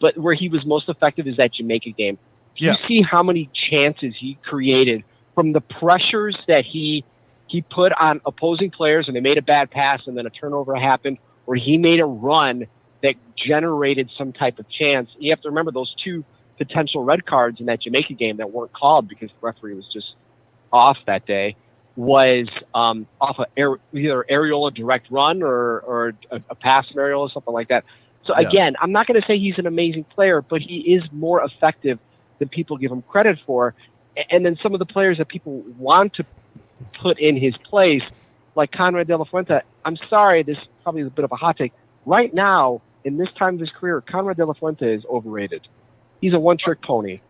but where he was most effective is that Jamaica game. Yeah. You see how many chances he created from the pressures that he put on opposing players, and they made a bad pass, and then a turnover happened, or he made a run that generated some type of chance. You have to remember those 2 potential red cards in that Jamaica game that weren't called because the referee was just off that day, was off either Areola direct run or a pass from Areola, something like that. So again, I'm not going to say he's an amazing player, but he is more effective than people give him credit for. And then some of the players that people want to put in his place, like Conrad De La Fuente, I'm sorry, this probably is a bit of a hot take. Right now, in this time of his career, Conrad De La Fuente is overrated. He's a one-trick pony.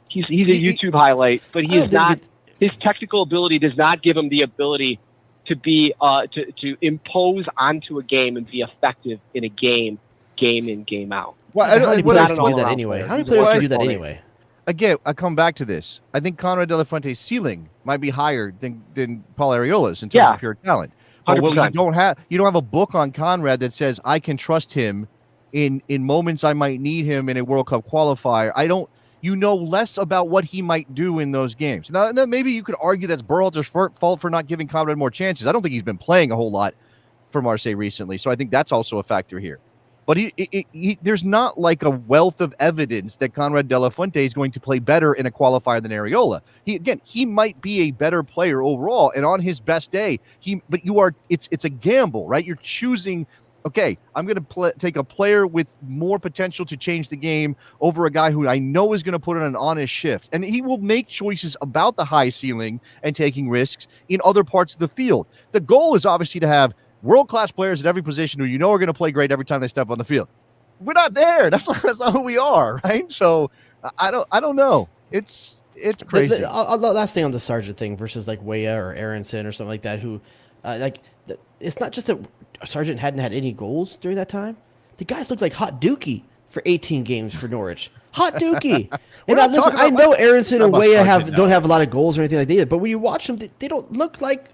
He's a YouTube highlight, but he is not. His technical ability does not give him the ability to be to impose onto a game and be effective in a game in, game out. Well, how many players can do that anyway? How many players can do that anyway? Again, I come back to this. I think Conrad De La Fuente's ceiling might be higher than Paul Areola's in terms of pure talent. But what you don't have a book on Conrad that says I can trust him in moments I might need him in a World Cup qualifier. You know less about what he might do in those games. Now, maybe you could argue that's Berhalter's fault for not giving Conrad more chances. I don't think he's been playing a whole lot for Marseille recently, so I think that's also a factor here. But there's not like a wealth of evidence that Conrad De La Fuente is going to play better in a qualifier than Areola. He might be a better player overall, and on his best day, it's a gamble, right? You're choosing. Okay, I'm going to take a player with more potential to change the game over a guy who I know is going to put in an honest shift. And he will make choices about the high ceiling and taking risks in other parts of the field. The goal is obviously to have world-class players at every position who you know are going to play great every time they step on the field. We're not there. That's not who we are, right? So I don't know. It's crazy. Last thing on the Sargent thing versus like Weah or Aronson or something like that, who it's not just that Sargent hadn't had any goals during that time. The guys looked like hot dookie for 18 games for Norwich. Hot dookie. And I know Aronson and Weah don't have a lot of goals or anything like that, but when you watch them, they don't look like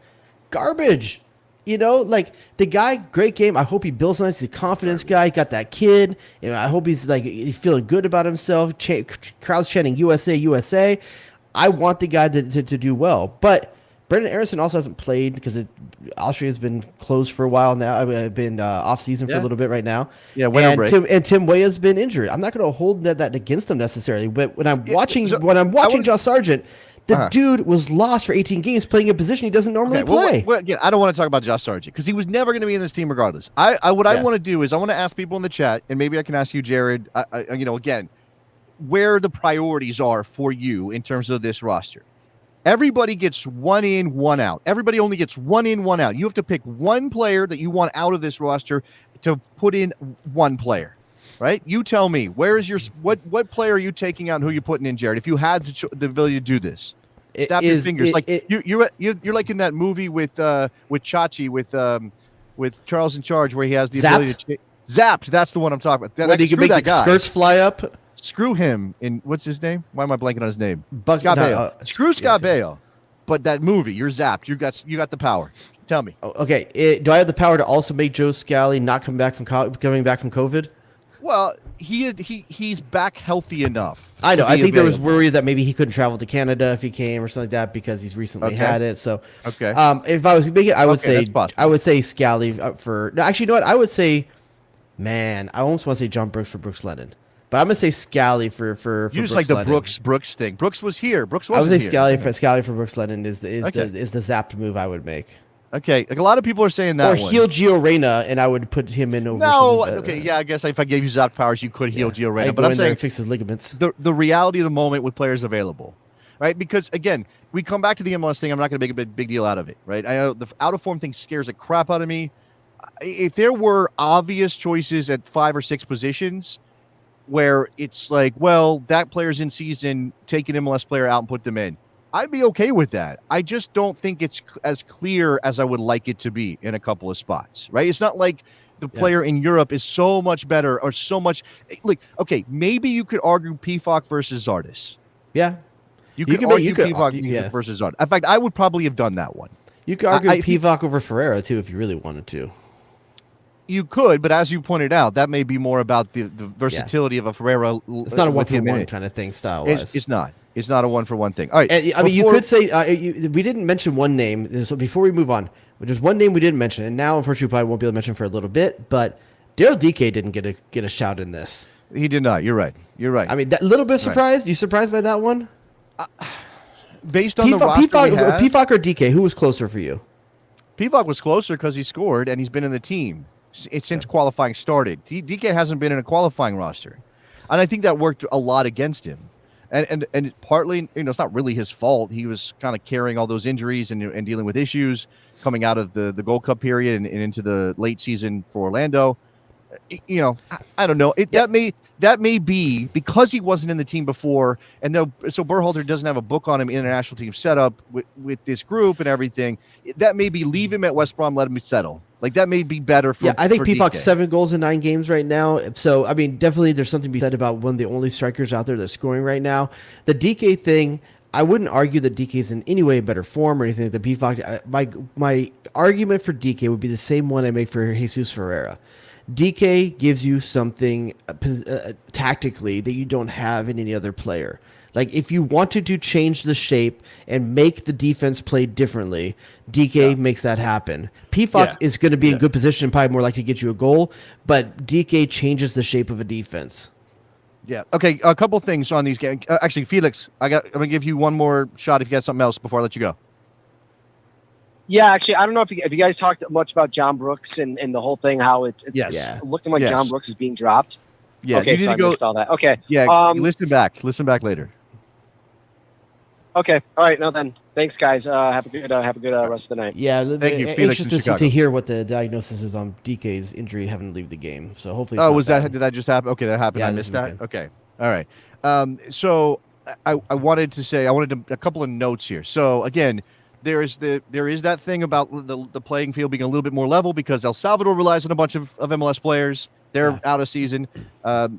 garbage. You know, like the guy, great game. I hope he builds nice. He's a confidence guy. He got that kid. I hope he's feeling good about himself. Crowds chanting USA, USA. I want the guy to do well. But Brendan Aronson also hasn't played because Austria has been closed for a while now. I've been off season for a little bit right now. Yeah, winter break. Tim Weah's been injured. I'm not going to hold that against him necessarily. But when I'm watching Josh Sargent, the dude was lost for 18 games playing a position he doesn't normally play. Well, again, I don't want to talk about Josh Sargent because he was never going to be in this team regardless. I want to do is I want to ask people in the chat, and maybe I can ask you, Jared, again, where the priorities are for you in terms of this roster. Everybody gets one in, one out. Everybody only gets one in, one out. You have to pick one player that you want out of this roster to put in one player. Right? You tell me, where is your what player are you taking out and who you putting in, Jared? If you had the ability to do this, snap your fingers. You're like in that movie with Chachi with Charles in Charge where he has the ability to zapped. That's the one I'm talking about. When he can make the skirts fly up. Screw him. What's his name? Why am I blanking on his name? Scott Baio. Screw Scott Baio. But that movie, you're zapped. You got the power. Tell me. Okay. Do I have the power to also make Joe Scally not coming back from COVID? Well, he's back healthy enough. I know. I think there was worry that maybe he couldn't travel to Canada if he came or something like that because he's recently had it. So, okay. If I was making it, I would say Scally for. No, actually, you know what? I would say, man, I almost want to say John Brooks for Brooks Lennon. But I'm gonna say Scally for you just Brooks like the Lennon. Brooks thing. Brooks was here. Brooks wasn't I would say here. Scally for Brooks Lennon is the zapped move I would make. Okay, like a lot of people are saying that. Or heal Gio Reyna, and I would put him in over. No, yeah, I guess if I gave you zapped powers, you could heal Gio Reyna. But I'm saying fix his ligaments. The reality of the moment with players available, right? Because again, we come back to the MLS thing. I'm not going to make a big deal out of it, right? I know the out of form thing scares the crap out of me. If there were obvious choices at 5 or 6 positions, where it's like, well, that player's in season, take an MLS player out and put them in, I'd be okay with that. I just don't think it's as clear as I would like it to be in a couple of spots, right? It's not like the player in Europe is so much better or so much like, okay, maybe you could argue Pifok versus Zardes. Yeah. You could argue Pifok versus Zardes. In fact, I would probably have done that one. You could argue Pifok over Ferreira too if you really wanted to. You could, but as you pointed out, that may be more about the versatility of a Ferreira. It's not a one-for-one kind of thing style-wise. It's not. It's not a one-for-one thing. All right. And, I mean, you could say we didn't mention one name. So before we move on, there's one name we didn't mention, and now unfortunately we probably won't be able to mention for a little bit. But Daryl DK didn't get a shout in this. He did not. You're right. I mean, that little bit surprised. Right. You surprised by that one? Based on the roster Pifak or DK, who was closer for you? Pifak was closer because he scored and he's been in the team since qualifying started. DK hasn't been in a qualifying roster, and I think that worked a lot against him. And partly, it's not really his fault. He was kind of carrying all those injuries and dealing with issues coming out of the Gold Cup period and into the late season for Orlando. I don't know. That may be because he wasn't in the team before, and so Berhalter doesn't have a book on him international team setup with this group and everything. That may be leave him at West Brom, let him settle. Like that may be better for. Yeah, I think Pifak's DK. 7 goals in 9 games right now. So I mean, definitely there's something to be said about one of the only strikers out there that's scoring right now. The DK thing, I wouldn't argue that DK is in any way better form or anything like that. Pifak, my argument for DK would be the same one I make for Jesus Ferreira. DK gives you something tactically that you don't have in any other player. Like if you wanted to change the shape and make the defense play differently, DK makes that happen. Pifak is going to be in good position, probably more likely to get you a goal, but DK changes the shape of a defense. Yeah. Okay. A couple things on these games. Actually, Felix, I'm gonna give you one more shot if you got something else before I let you go. Yeah, actually, I don't know if you guys talked much about John Brooks and the whole thing, how it's looking like John Brooks is being dropped. Yeah, okay, you need to go. All that. Okay. Yeah, listen back later. Okay. All right. No, then. Thanks, guys. Have a good rest of the night. Yeah. Thank you, Felix. Interested to hear what the diagnosis is on DK's injury having to leave the game. So hopefully. Did that just happen? Okay, that happened. Yeah, I missed that. Okay. All right. So I wanted a couple of notes here. So again. There is that thing about the playing field being a little bit more level because El Salvador relies on a bunch of MLS players. They're out of season.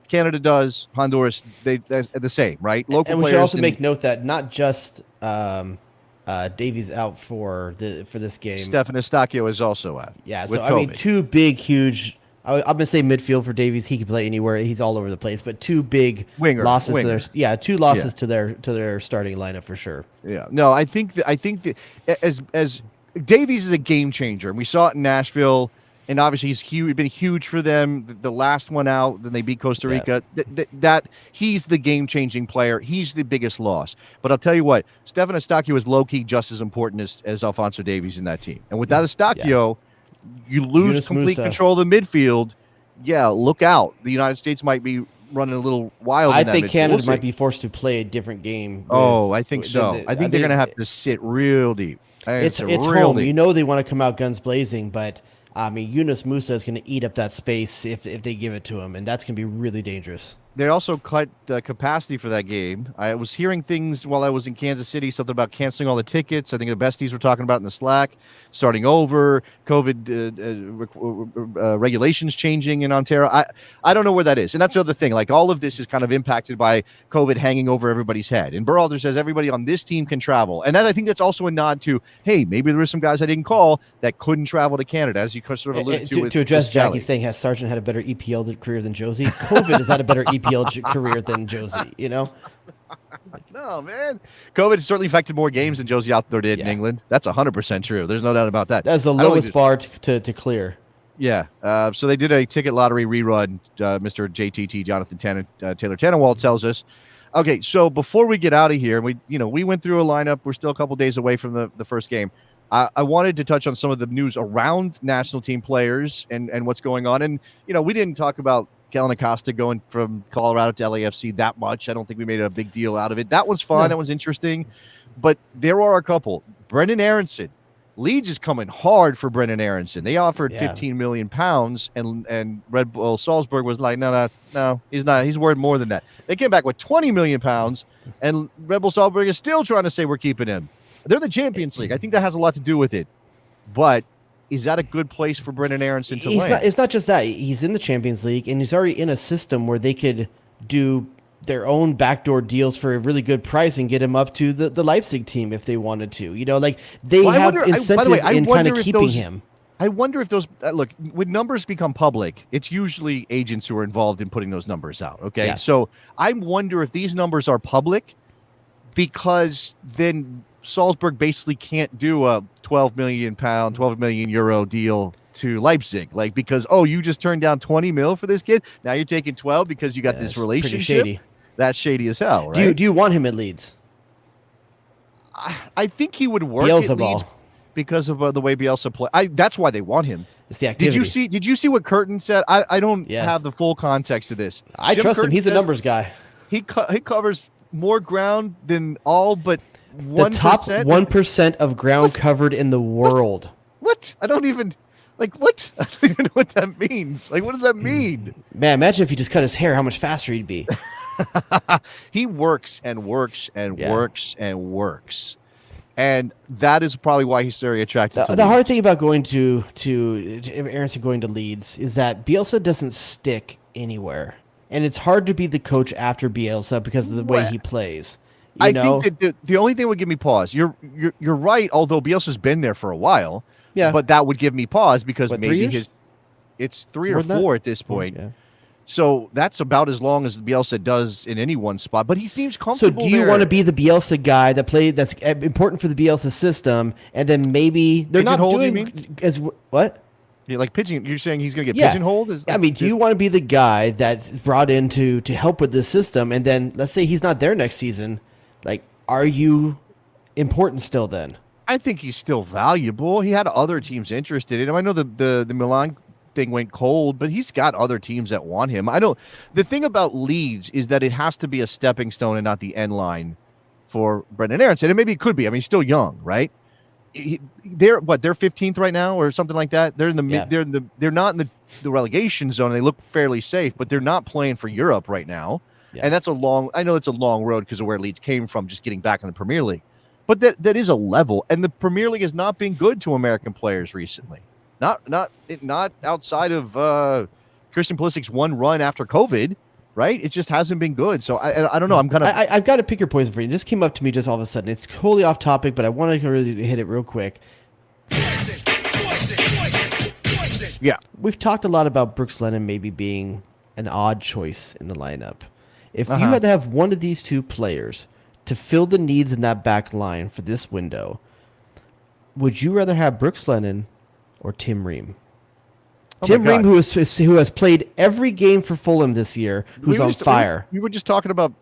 Canada does. Honduras, they're the same, right? Local and we should also make note that not just Davies out for this game. Stefan Eustaquio is also out. Yeah, so I mean, 2 big, huge. I'm gonna say midfield for Davies. He can play anywhere. He's all over the place. But 2 big losses to their starting lineup for sure. Yeah. No, I think that as Davies is a game changer, and we saw it in Nashville, and obviously he's been huge for them. The last one out, then they beat Costa Rica. Yeah. That he's the game changing player. He's the biggest loss. But I'll tell you what, Stefan Eustaquio is low key just as important as Alphonso Davies in that team. And without Eustaquio. You lose complete control of the midfield. Yeah, look out. The United States might be running a little wild. I think Canada might be forced to play a different game. I think so. I think they're going to have to sit real deep. It's home. Deep. You know they want to come out guns blazing, but I mean, Yunus Musa is going to eat up that space if they give it to him, and that's going to be really dangerous. They also cut the capacity for that game. I was hearing things while I was in Kansas City, something about canceling all the tickets. I think the besties were talking about in the Slack, starting over, COVID regulations changing in Ontario. I don't know where that is. And that's the other thing. Like all of this is kind of impacted by COVID hanging over everybody's head. And Berhalter says everybody on this team can travel. And I think that's also a nod to, hey, maybe there were some guys I didn't call that couldn't travel to Canada, as you sort of alluded to. To address Jackie saying, has Sargent had a better EPL career than Josie? COVID has had a better EPL career than Josie, No, man. COVID has certainly affected more games than Josie Altidore did in England. That's 100% true. There's no doubt about that. That's the lowest bar to clear. Yeah. So they did a ticket lottery rerun, Mr. JTT, Jonathan Taylor Tannenwald tells us. Okay, so before we get out of here, we went through a lineup. We're still a couple days away from the first game. I wanted to touch on some of the news around national team players and what's going on. And, we didn't talk about Kellen Acosta going from Colorado to LAFC that much. I don't think we made a big deal out of it. That one's fun. That one's interesting. But there are a couple. Brendan Aronson. Leeds is coming hard for Brendan Aronson. They offered £15 million, and Red Bull Salzburg was like, no, he's not. He's worth more than that. They came back with £20 million, and Red Bull Salzburg is still trying to say we're keeping him. They're the Champions League. I think that has a lot to do with it. But is that a good place for Brendan Aronson to land? It's not just that. He's in the Champions League, and he's already in a system where they could do their own backdoor deals for a really good price and get him up to the Leipzig team if they wanted to. They have incentive in kind of keeping him. I wonder if those look when numbers become public, it's usually agents who are involved in putting those numbers out. Okay, Yeah. so I wonder if these numbers are public because then Salzburg basically can't do a 12 million euro deal to Leipzig, like because you just turned down 20 mil for this kid. Now you're taking 12 because you got this it's pretty relationship. shady. That's shady as hell, right? Do you want him at Leeds? I think he would work Bielsa at ball. Leeds because of the way Bielsa play. That's why they want him. It's the activity. Did you see what Curtin said? I don't Yes. have the full context of this. I Jim trust him. Curtin He's a says numbers guy. He covers more ground than all but 1%. The top 1% of ground covered in the world. What? I don't even what? I don't even know what that means. Like, what does that mean? Man, imagine if he just cut his hair, how much faster he'd be. He works and works and Yeah. works and works. And that is probably why he's very attractive to The hard Leeds. thing about going to Aronson going to Leeds is that Bielsa doesn't stick anywhere. And it's hard to be the coach after Bielsa because of the way he plays. You know? think that the only thing would give me pause. You're right, although Bielsa's been there for a while. Yeah. But that would give me pause because What, 3 maybe years? it's 3 More or than that? 4 at this point. Yeah. So that's about as long as Bielsa does in any one spot. But he seems So comfortable. do you there. want to be the Bielsa guy that's important for the Bielsa system, and then maybe they're not Pigeonholed, you doing mean? as what? You're like pigeon? You're saying he's going to get Yeah. pigeonholed? I mean, do you want to be the guy that's brought in to help with this system, and then let's say he's not there next season? Like, are you important still then? I think he's still valuable. He had other teams interested in him. I know the Milan thing went cold, but he's got other teams that want him. The thing about Leeds is that it has to be a stepping stone and not the end line for Brendan Aronson. And maybe it could be. I mean, he's still young, right? They're 15th right now or something like that. They're in the Yeah. they're not in the relegation zone. They look fairly safe, but they're not playing for Europe right now. Yeah. And that's I know it's a long road because of where Leeds came from, just getting back in the Premier League. But that is a level, and the Premier League has not been good to American players recently. Not outside of Christian Pulisic's one run after COVID, right? It just hasn't been good. So I don't know. I've got to pick your poison for you. It just came up to me just all of a sudden. It's totally off topic, but I want to really hit it real quick. Yeah. We've talked a lot about Brooks Lennon maybe being an odd choice in the lineup. If you Uh-huh. had to have one of these two players to fill the needs in that back line for this window, would you rather have Brooks Lennon or Tim Ream? Oh my Tim Ream, God. who has played every game for Fulham this year, who's on fire. We were just talking about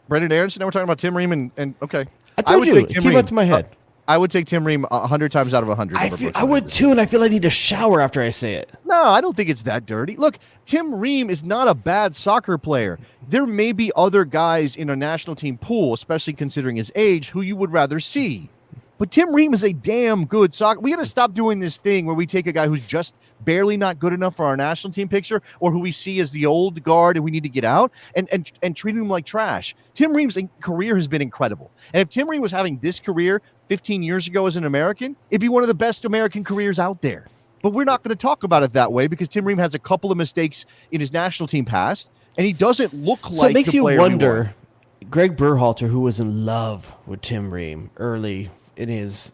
Brendan Aronson. Now we're talking about Tim Ream, and okay. I told you, it Tim came Ream. up to my head. I would take Tim Ream 100 times out of 100. over Brooks I Lennon. would too, and I feel I need to shower after I say it. No, I don't think it's that dirty. Look, Tim Ream is not a bad soccer player. There may be other guys in a national team pool, especially considering his age, who you would rather see. But Tim Ream is a damn good soccer. We got to stop doing this thing where we take a guy who's just barely not good enough for our national team picture, or who we see as the old guard and we need to get out, and treating him like trash. Tim Ream's career has been incredible. And if Tim Ream was having this career 15 years ago as an American, it'd be one of the best American careers out there. But we're not going to talk about it that way because Tim Ream has a couple of mistakes in his national team past, and he doesn't look like So it makes the you player we wonder, want. Greg Berhalter, who was in love with Tim Ream early in his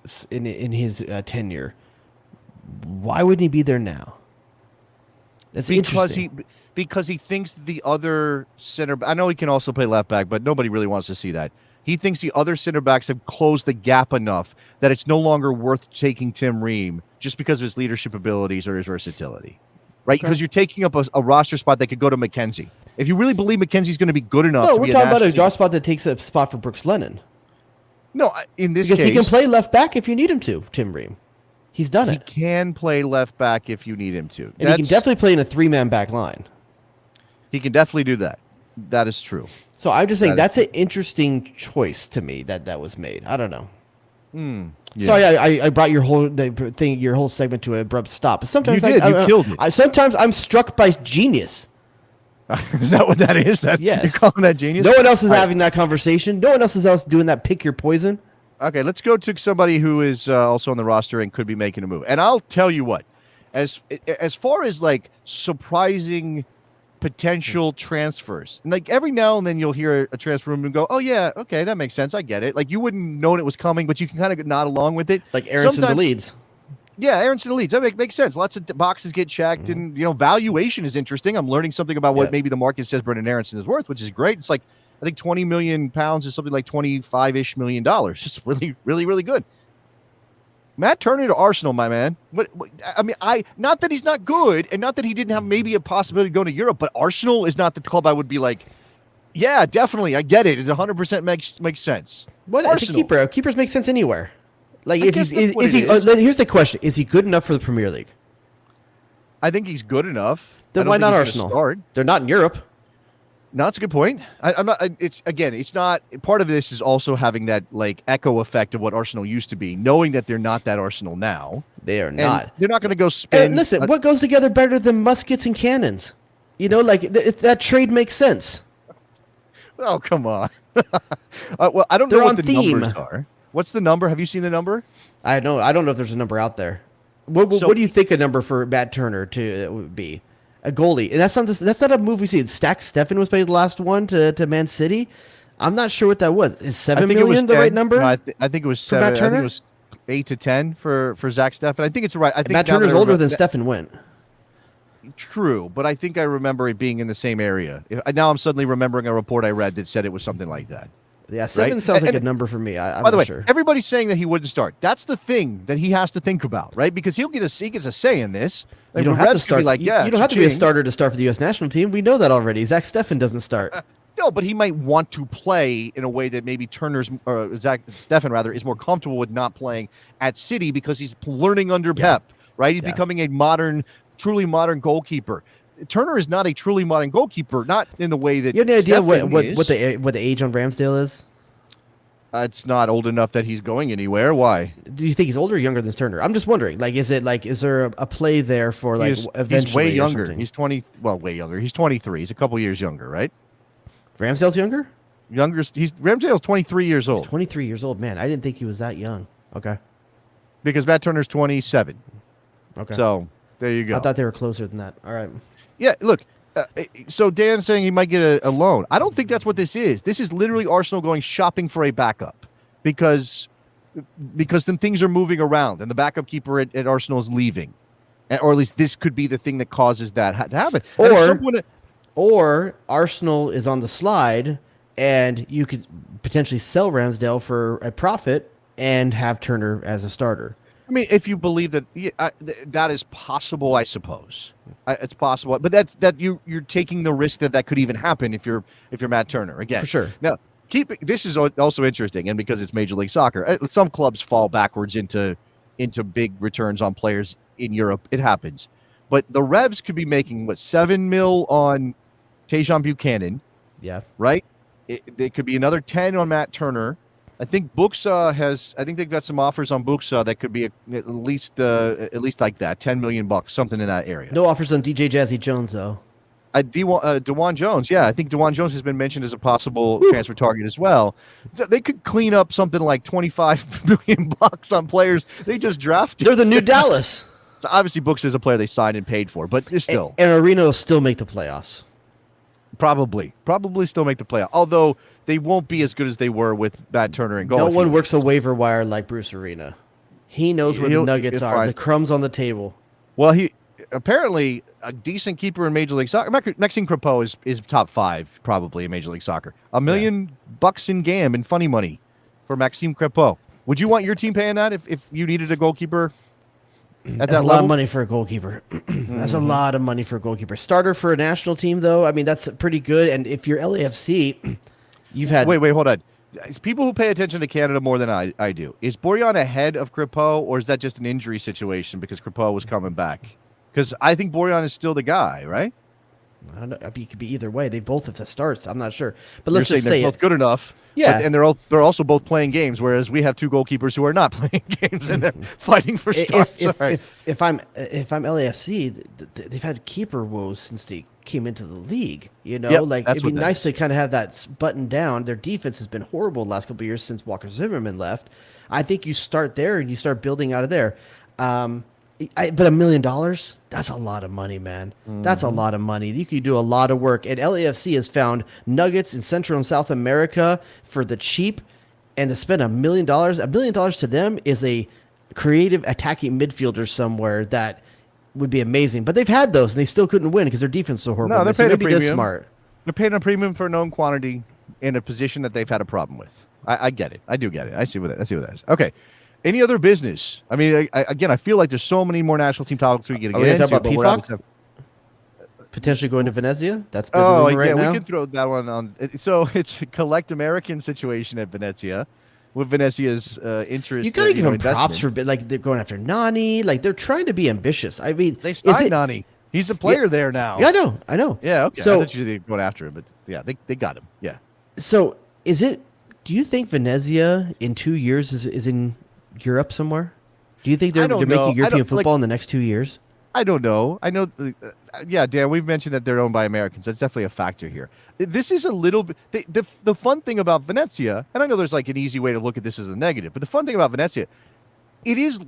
tenure, why wouldn't he be there now? That's interesting. Because he thinks the other center. I know he can also play left back, but nobody really wants to see that. He thinks the other center backs have closed the gap enough that it's no longer worth taking Tim Ream just because of his leadership abilities or his versatility, right? Because you're taking up a roster spot that could go to McKenzie. If you really believe McKenzie's going to be good enough, No, to we're be talking about a national guard team- spot that takes a spot for Brooks Lennon. No, in this Because case, he can play left back if you need him to, Tim Ream. He's done He it. can play left back if you need him to. And he can definitely play in a three-man back line. He can definitely do that. That is true. So I'm just saying That that's an interesting choice to me that was made. I don't know. Yeah. Sorry, I brought your whole segment to an abrupt stop. But sometimes You did. You killed it. Sometimes I'm struck by genius. Is that what that is? Yes. You're calling that genius? No one else is All right. having that conversation. No one else is doing that. Pick your poison. Okay, let's go to somebody who is also on the roster and could be making a move. And I'll tell you what, as far as like surprising potential transfers, and like every now and then you'll hear a transfer room and go, "Oh yeah, okay, that makes sense. I get it." Like you wouldn't known it was coming, but you can kind of nod along with it. Like Aronson to Sometimes- Leeds. Yeah, Aronson leads. That makes sense. Lots of boxes get checked, and valuation is interesting. I'm learning something about what maybe the market says Brendan Aronson is worth, which is great. It's like I think 20 million pounds is something like $25-ish million. Just really, really, really good. Matt Turner to Arsenal, my man. Not that he's not good, and not that he didn't have maybe a possibility of going to Europe, but Arsenal is not the club I would be like, yeah, definitely, I get it. It 100% makes sense. What as a keeper? Keepers make sense anywhere. Like, if he's here's the question: is he good enough for the Premier League? I think he's good enough. Then why not Arsenal? They're not in Europe. No, that's a good point. I'm not. It's not. Part of this is also having that like echo effect of what Arsenal used to be, knowing that they're not that Arsenal now. They are not. They're not going to go spend. Listen, what goes together better than muskets and cannons? That trade makes sense. Oh, come on. Well, I don't know what the numbers are. What's the number? Have you seen the number? I don't know if there's a number out there. What do you think a number for Matt Turner would be? A goalie. And that's not a move we see. Stack Steffen was paid the last one to Man City. I'm not sure what that was. Is $7 million the right number? No, I think it was 7. I think it was 8 to 10 for Zach Steffen. I think it's right. I think Matt Turner's older than Steffen went. True, but I think I remember it being in the same area. Now I'm suddenly remembering a report I read that said it was something like that. Yeah, 7 sounds like a number for me. I'm by the way, sure. Everybody's saying that he wouldn't start. That's the thing that he has to think about, right? Because he gets a say in this. You don't have to start. You don't have to be a starter to start for the U.S. national team. We know that already. Zach Steffen doesn't start. No, but he might want to play in a way that maybe Zach Steffen is more comfortable with not playing at City because he's learning under Pep, right? He's becoming a truly modern goalkeeper. Turner is not a truly modern goalkeeper, not in the way that you have any idea Steffen what the age on Ramsdale is? It's not old enough that he's going anywhere. Why? Do you think he's older or younger than Turner? I'm just wondering. Is there a play there for eventually? He's way younger. He's 20. Well, way younger. He's 23. He's a couple years younger, right? Ramsdale's younger. Ramsdale's 23 years old. He's 23 years old, man. I didn't think he was that young. Okay. Because Matt Turner's 27. Okay. So there you go. I thought they were closer than that. All right. Yeah. Look. So Dan's saying he might get a loan. I don't think that's what this is. This is literally Arsenal going shopping for a backup because then things are moving around and the backup keeper at Arsenal is leaving, or at least this could be the thing that causes that to happen. Or Arsenal is on the slide and you could potentially sell Ramsdale for a profit and have Turner as a starter. I mean, if you believe that that is possible, I suppose it's possible. But that you're taking the risk that could even happen if you're Matt Turner again. For sure. Now, this is also interesting, and because it's Major League Soccer, some clubs fall backwards into big returns on players in Europe. It happens, but the Revs could be making $7 million on Tajon Buchanan. Yeah. Right. It could be another 10 on Matt Turner. I think Buxa I think they've got some offers on Buxa that could be at least like that, $10 million, something in that area. No offers on DJ Jazzy Jones though. DeJuan Jones, yeah, I think DeJuan Jones has been mentioned as a possible transfer target as well. They could clean up something like $25 million on players they just drafted. They're the new Dallas. So obviously, Buxa is a player they signed and paid for, but still. And Arena will still make the playoffs. Probably still make the playoff. Although they won't be as good as they were with Matt Turner and goal. No one works a waiver wire like Bruce Arena. He knows where the nuggets are, the crumbs on the table. Well, he apparently a decent keeper in Major League Soccer. Maxime Crepeau is top 5 probably in Major League Soccer. $1 million in GAM and funny money for Maxime Crepeau. Would you want your team paying that if you needed a goalkeeper? That's a lot of money for a goalkeeper. That's a lot of money for a goalkeeper. Starter for a national team, though, I mean, that's pretty good. And if you're LAFC, you've had... Wait, hold on. People who pay attention to Canada more than I do, is Borjan ahead of Crepeau, or is that just an injury situation because Crepeau was coming back? Because I think Borjan is still the guy, right? I don't know. It could be either way. They both have the starts. I'm not sure. But let's just say they're both good enough. Yeah, and they're also both playing games, whereas we have 2 goalkeepers who are not playing games and they're fighting for starts. If I'm LAFC, they've had keeper woes since they came into the league. It'd be nice to kind of have that buttoned down. Their defense has been horrible the last couple of years since Walker Zimmerman left. I think you start there and you start building out of there. But $1 million, that's a lot of money, man. That's a lot of money. You could do a lot of work. And LAFC has found nuggets in Central and South America for the cheap. And to spend $1 million to them is a creative attacking midfielders somewhere that would be amazing. But they've had those, and they still couldn't win because their defense was so horrible. No, they're So paying a maybe it is premium. smart. They're paying a premium for a known quantity in a position that they've had a problem with. I get it. I do get it. I see what that is. Okay. Any other business? I mean, I feel like there's so many more national team topics we get to Are we get going to into. talk but we're about out of PFOC? Potentially going to Venezia? That's big Oh, rumor yeah, right now. we can throw that one on. So it's a collect American situation at Venezia, with Venezia's interest. You got to give them investment. props for like they're going after Nani. Like they're trying to be ambitious. I mean, They is signed it- Nani. He's a player there now. Yeah, I know. Yeah, okay. So- I thought you were going after him, but yeah, they got him. Yeah. So is it? Do you think Venezia in 2 years is in Europe somewhere? Do you think I they're don't making know. I European don't- like- football in the next 2 years? I don't know. I know. Yeah, Dan, we've mentioned that they're owned by Americans. That's definitely a factor here. This is a little bit. The fun thing about Venezia, and I know there's like an easy way to look at this as a negative, but the fun thing about Venezia, it's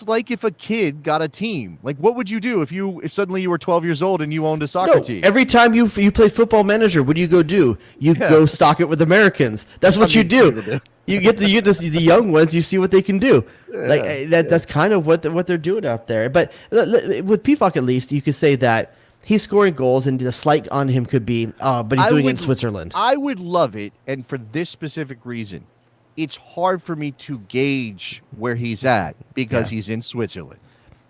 like if a kid got a team. Like, what would you do if suddenly you were 12 years old and you owned a soccer team? Every time you play Football Manager, what do you go do? You go stock it with Americans. That's what you do. You get the young ones. You see what they can do. That's kind of what they're doing out there. But with PFOC, at least, you could say that he's scoring goals, and the slight on him could be, but he's doing it in Switzerland. I would love it, and for this specific reason, it's hard for me to gauge where he's at because he's in Switzerland.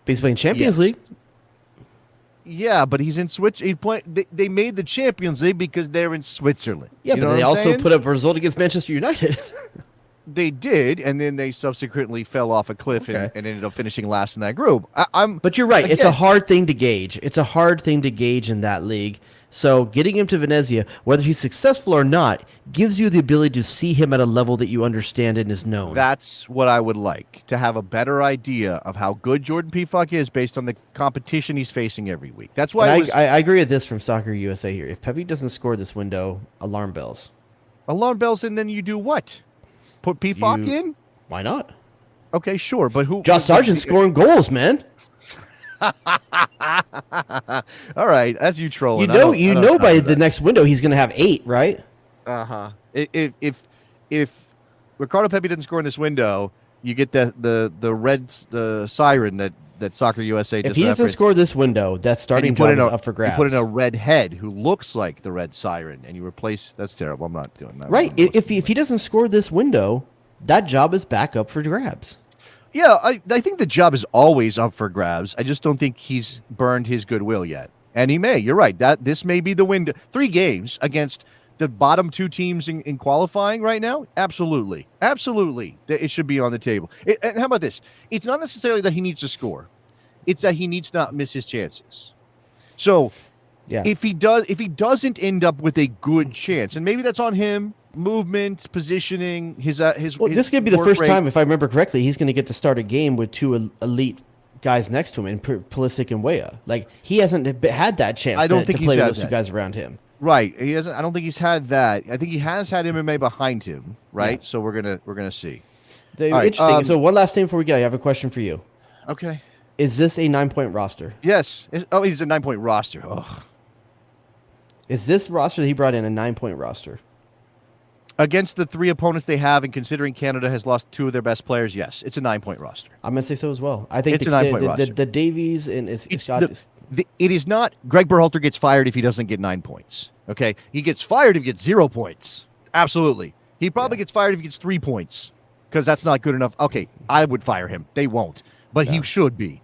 But he's playing Champions League. Yeah, but he's in Switzerland. They made the Champions League because they're in Switzerland. Yeah, You know but they what I'm also saying? put up a result against Manchester United. They did, and then they subsequently fell off a cliff and ended up finishing last in that group. But you're right. It's again- a hard thing to gauge. It's a hard thing to gauge in that league. So getting him to Venezia, whether he's successful or not, gives you the ability to see him at a level that you understand and is known. That's what I would like, to have a better idea of how good Jordan PFOC is based on the competition he's facing every week. That's why And I agree with this from Soccer USA here. If Pepe doesn't score this window, alarm bells. alarm bells, and then you do what? Put PFOC in? Why not? Okay, sure, but who? Josh Sargent's scoring goals, man. All right, that's you trolling. You know by the next window he's going to have 8, right? If Ricardo Pepi doesn't score in this window, you get the siren that Soccer USA. If he doesn't score this window, that starting job is up for grabs. You put in a red head who looks like the red siren, and you replace. That's terrible. I'm not doing that. Right. If he doesn't score this window, that job is back up for grabs. Yeah, I think the job is always up for grabs. I just don't think he's burned his goodwill yet. And he may. You're right. This may be the window. 3 games against the bottom 2 teams in qualifying right now? Absolutely. Absolutely. It should be on the table. And how about this? It's not necessarily that he needs to score. It's that he needs to not miss his chances. So if he doesn't end up with a good chance, and maybe that's on him, movement, positioning, his this could be the first time, if I remember correctly, he's going to get to start a game with 2 elite guys next to him, in Pulisic and Weah. Like, he hasn't had that chance to play with those 2 guys around him. Right. He hasn't. I don't think he's had that. I think he has had MMA behind him, right? Yeah. So we're gonna see. Interesting. Right, so one last thing before we go, I have a question for you. Okay. Is this a 9-point roster? Yes. He's a 9-point roster. Oh. Is this roster that he brought in a 9-point roster? Against the 3 opponents they have, and considering Canada has lost 2 of their best players, yes, it's a 9-point roster. I'm going to say so as well. I think it's a 9-point roster. The Davies and it is not. Greg Berhalter gets fired if he doesn't get 9 points. Okay, he gets fired if he gets 0 points. Absolutely, he probably gets fired if he gets 3 points because that's not good enough. Okay, I would fire him. They won't, but he should be.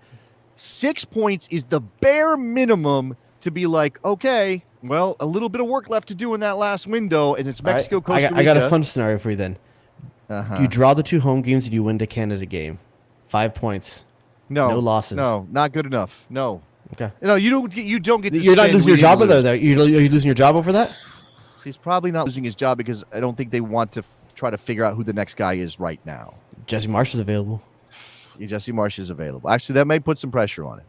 6 points is the bare minimum to be like, okay, well, a little bit of work left to do in that last window, and it's Mexico, Costa Rica. I got a fun scenario for you then. Do you draw the 2 home games and you win the Canada game? 5 points. No losses. No, not good enough. No. Okay. No, you don't get. You're not losing your job over that. Are you losing your job over that? He's probably not losing his job because I don't think they want to try to figure out who the next guy is right now. Jesse Marsh is available. Jesse Marsh is available. Actually, that might put some pressure on it.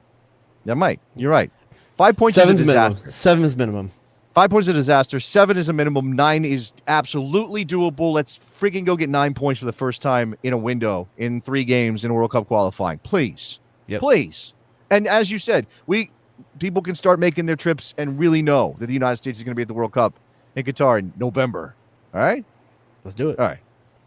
That might. You're right. 5 points is a disaster. Minimum. 7 is minimum. 5 points is a disaster. 7 is a minimum. 9 is absolutely doable. Let's freaking go get 9 points for the first time in a window in 3 games in World Cup qualifying. Please. Yep. Please. And as you said, people can start making their trips and really know that the United States is going to be at the World Cup in Qatar in November. All right? Let's do it. All right.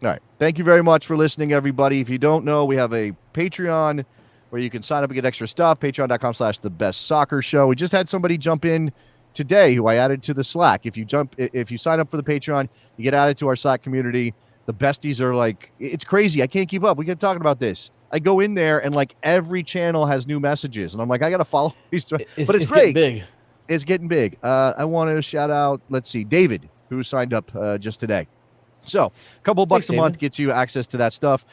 All right. Thank you very much for listening, everybody. If you don't know, we have a Patreon where you can sign up and get extra stuff. Patreon.com/thebestsoccershow. We just had somebody jump in today who I added to the Slack. If you sign up for the Patreon, you get added to our Slack community. The besties are like, it's crazy. I can't keep up. We kept talking about this. I go in there and like every channel has new messages, and I'm like, I got to follow these. But it's great. Big. It's getting big. I want to shout out, let's see, David, who signed up just today. So a couple of bucks a month gets you access to that stuff.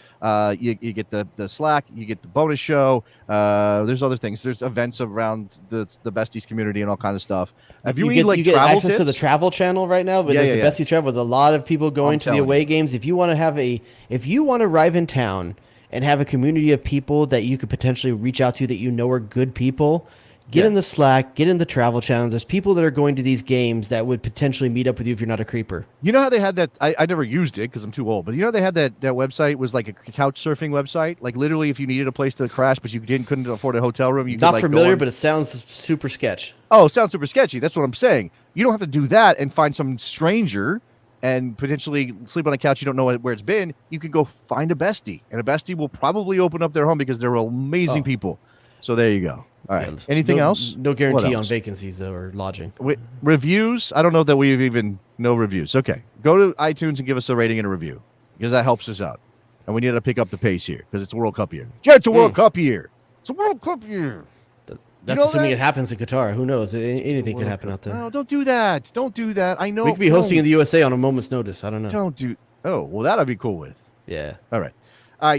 You get the Slack, you get the bonus show. There's other things. There's events around the Besties community and all kinds of stuff. Have you get travel access to the travel channel right now? But there's the Besties travel with a lot of people going to the away games. If you want to arrive in town and have a community of people that you could potentially reach out to that you know are good people, get in the Slack, get in the travel channel. There's people that are going to these games that would potentially meet up with you if you're not a creeper. You know how they had that? I never used it because I'm too old. But you know they had that website was like a couch surfing website. Like literally, if you needed a place to crash, but you couldn't afford a hotel room, you not could, familiar, but it sounds super sketch. Oh, it sounds super sketchy. That's what I'm saying. You don't have to do that and find some stranger and potentially sleep on a couch you don't know where it's been. You can go find a bestie, and a bestie will probably open up their home because they're amazing people. So there you go. All right. Anything else? No guarantee on vacancies, though, or lodging. Reviews? I don't know that we've even no reviews. Okay. Go to iTunes and give us a rating and a review because that helps us out. And we need to pick up the pace here because it's a World Cup year. Yeah, it's a World Cup year. It's a World Cup year. That's assuming it happens in Qatar. Who knows? Anything can happen out there. No, don't do that. Don't do that. I know. We could be hosting in the USA on a moment's notice. I don't know. Don't do. Oh, well, that I'd be cool with. Yeah. All right.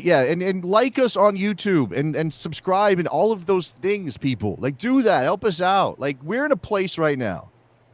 Yeah, and like us on YouTube and subscribe and all of those things, people. Like, do that. Help us out. Like, we're in a place right now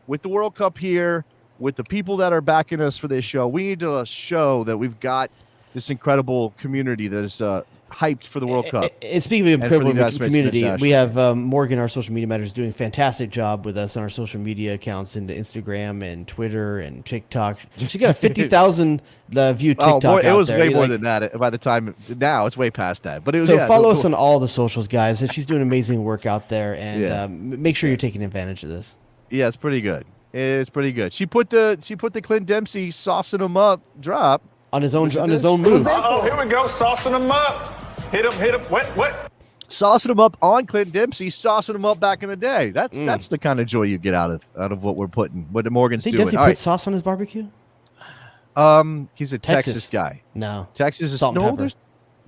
with the World Cup here, with the people that are backing us for this show. We need to show that we've got this incredible community that is hyped for the World Cup. And speaking of incredible community, we have Morgan, our social media manager, is doing a fantastic job with us on our social media accounts into Instagram and Twitter and TikTok. She's got a 50,000 view TikTok out there. It was way more than that by the time. Now it's way past that. But it was, so follow us on all the socials, guys. And she's doing amazing work out there. And make sure you're taking advantage of this. Yeah, it's pretty good. It's pretty good. She put the Clint Dempsey saucing him up drop. On his own move. Oh, here we go, saucing them up. Hit him, what? Saucing him up on Clint Dempsey, saucing him up back in the day. That's the kind of joy you get out of what we're putting, what Morgan's doing. Does he put sauce on his barbecue? He's a Texas guy. No, Texas is salt and pepper.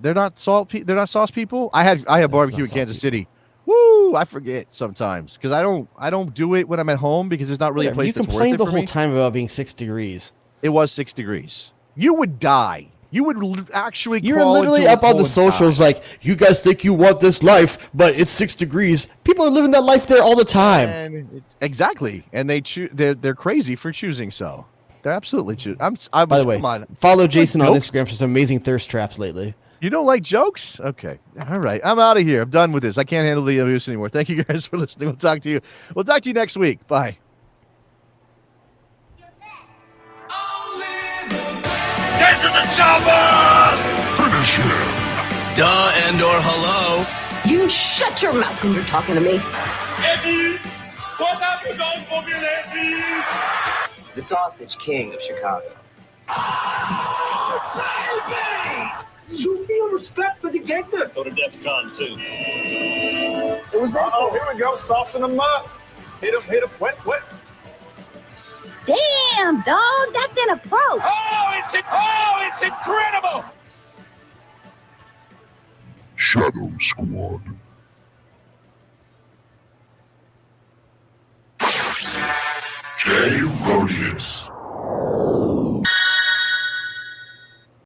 They're not they're not sauce people. I had barbecue in Kansas City. Woo! I forget sometimes because I don't do it when I'm at home because there's not really a place that's worth it for me. You complained the whole time about being 6 degrees. It was 6 degrees. You would die. You would actually. You're literally up on the socials like, you guys think you want this life, but it's 6 degrees. People are living that life there all the time. And exactly, and they're crazy for choosing so. They're absolutely choosing. By the way, follow Jason on Instagram for some amazing thirst traps lately. You don't like jokes? Okay, all right. I'm out of here. I'm done with this. I can't handle the abuse anymore. Thank you guys for listening. We'll talk to you next week. Bye. Get to the chopper! Finish him. Duh and or hello. You shut your mouth when you're talking to me. Eddie, what have you done for me lately? The Sausage King of Chicago. You feel respect for the Gegner. Go to DEFCON 2. What was that? Oh, here we go, saucing them up. Hit him, what? Damn, dog, that's an approach. Oh, it's incredible. Shadow Squad. Jay Rodius.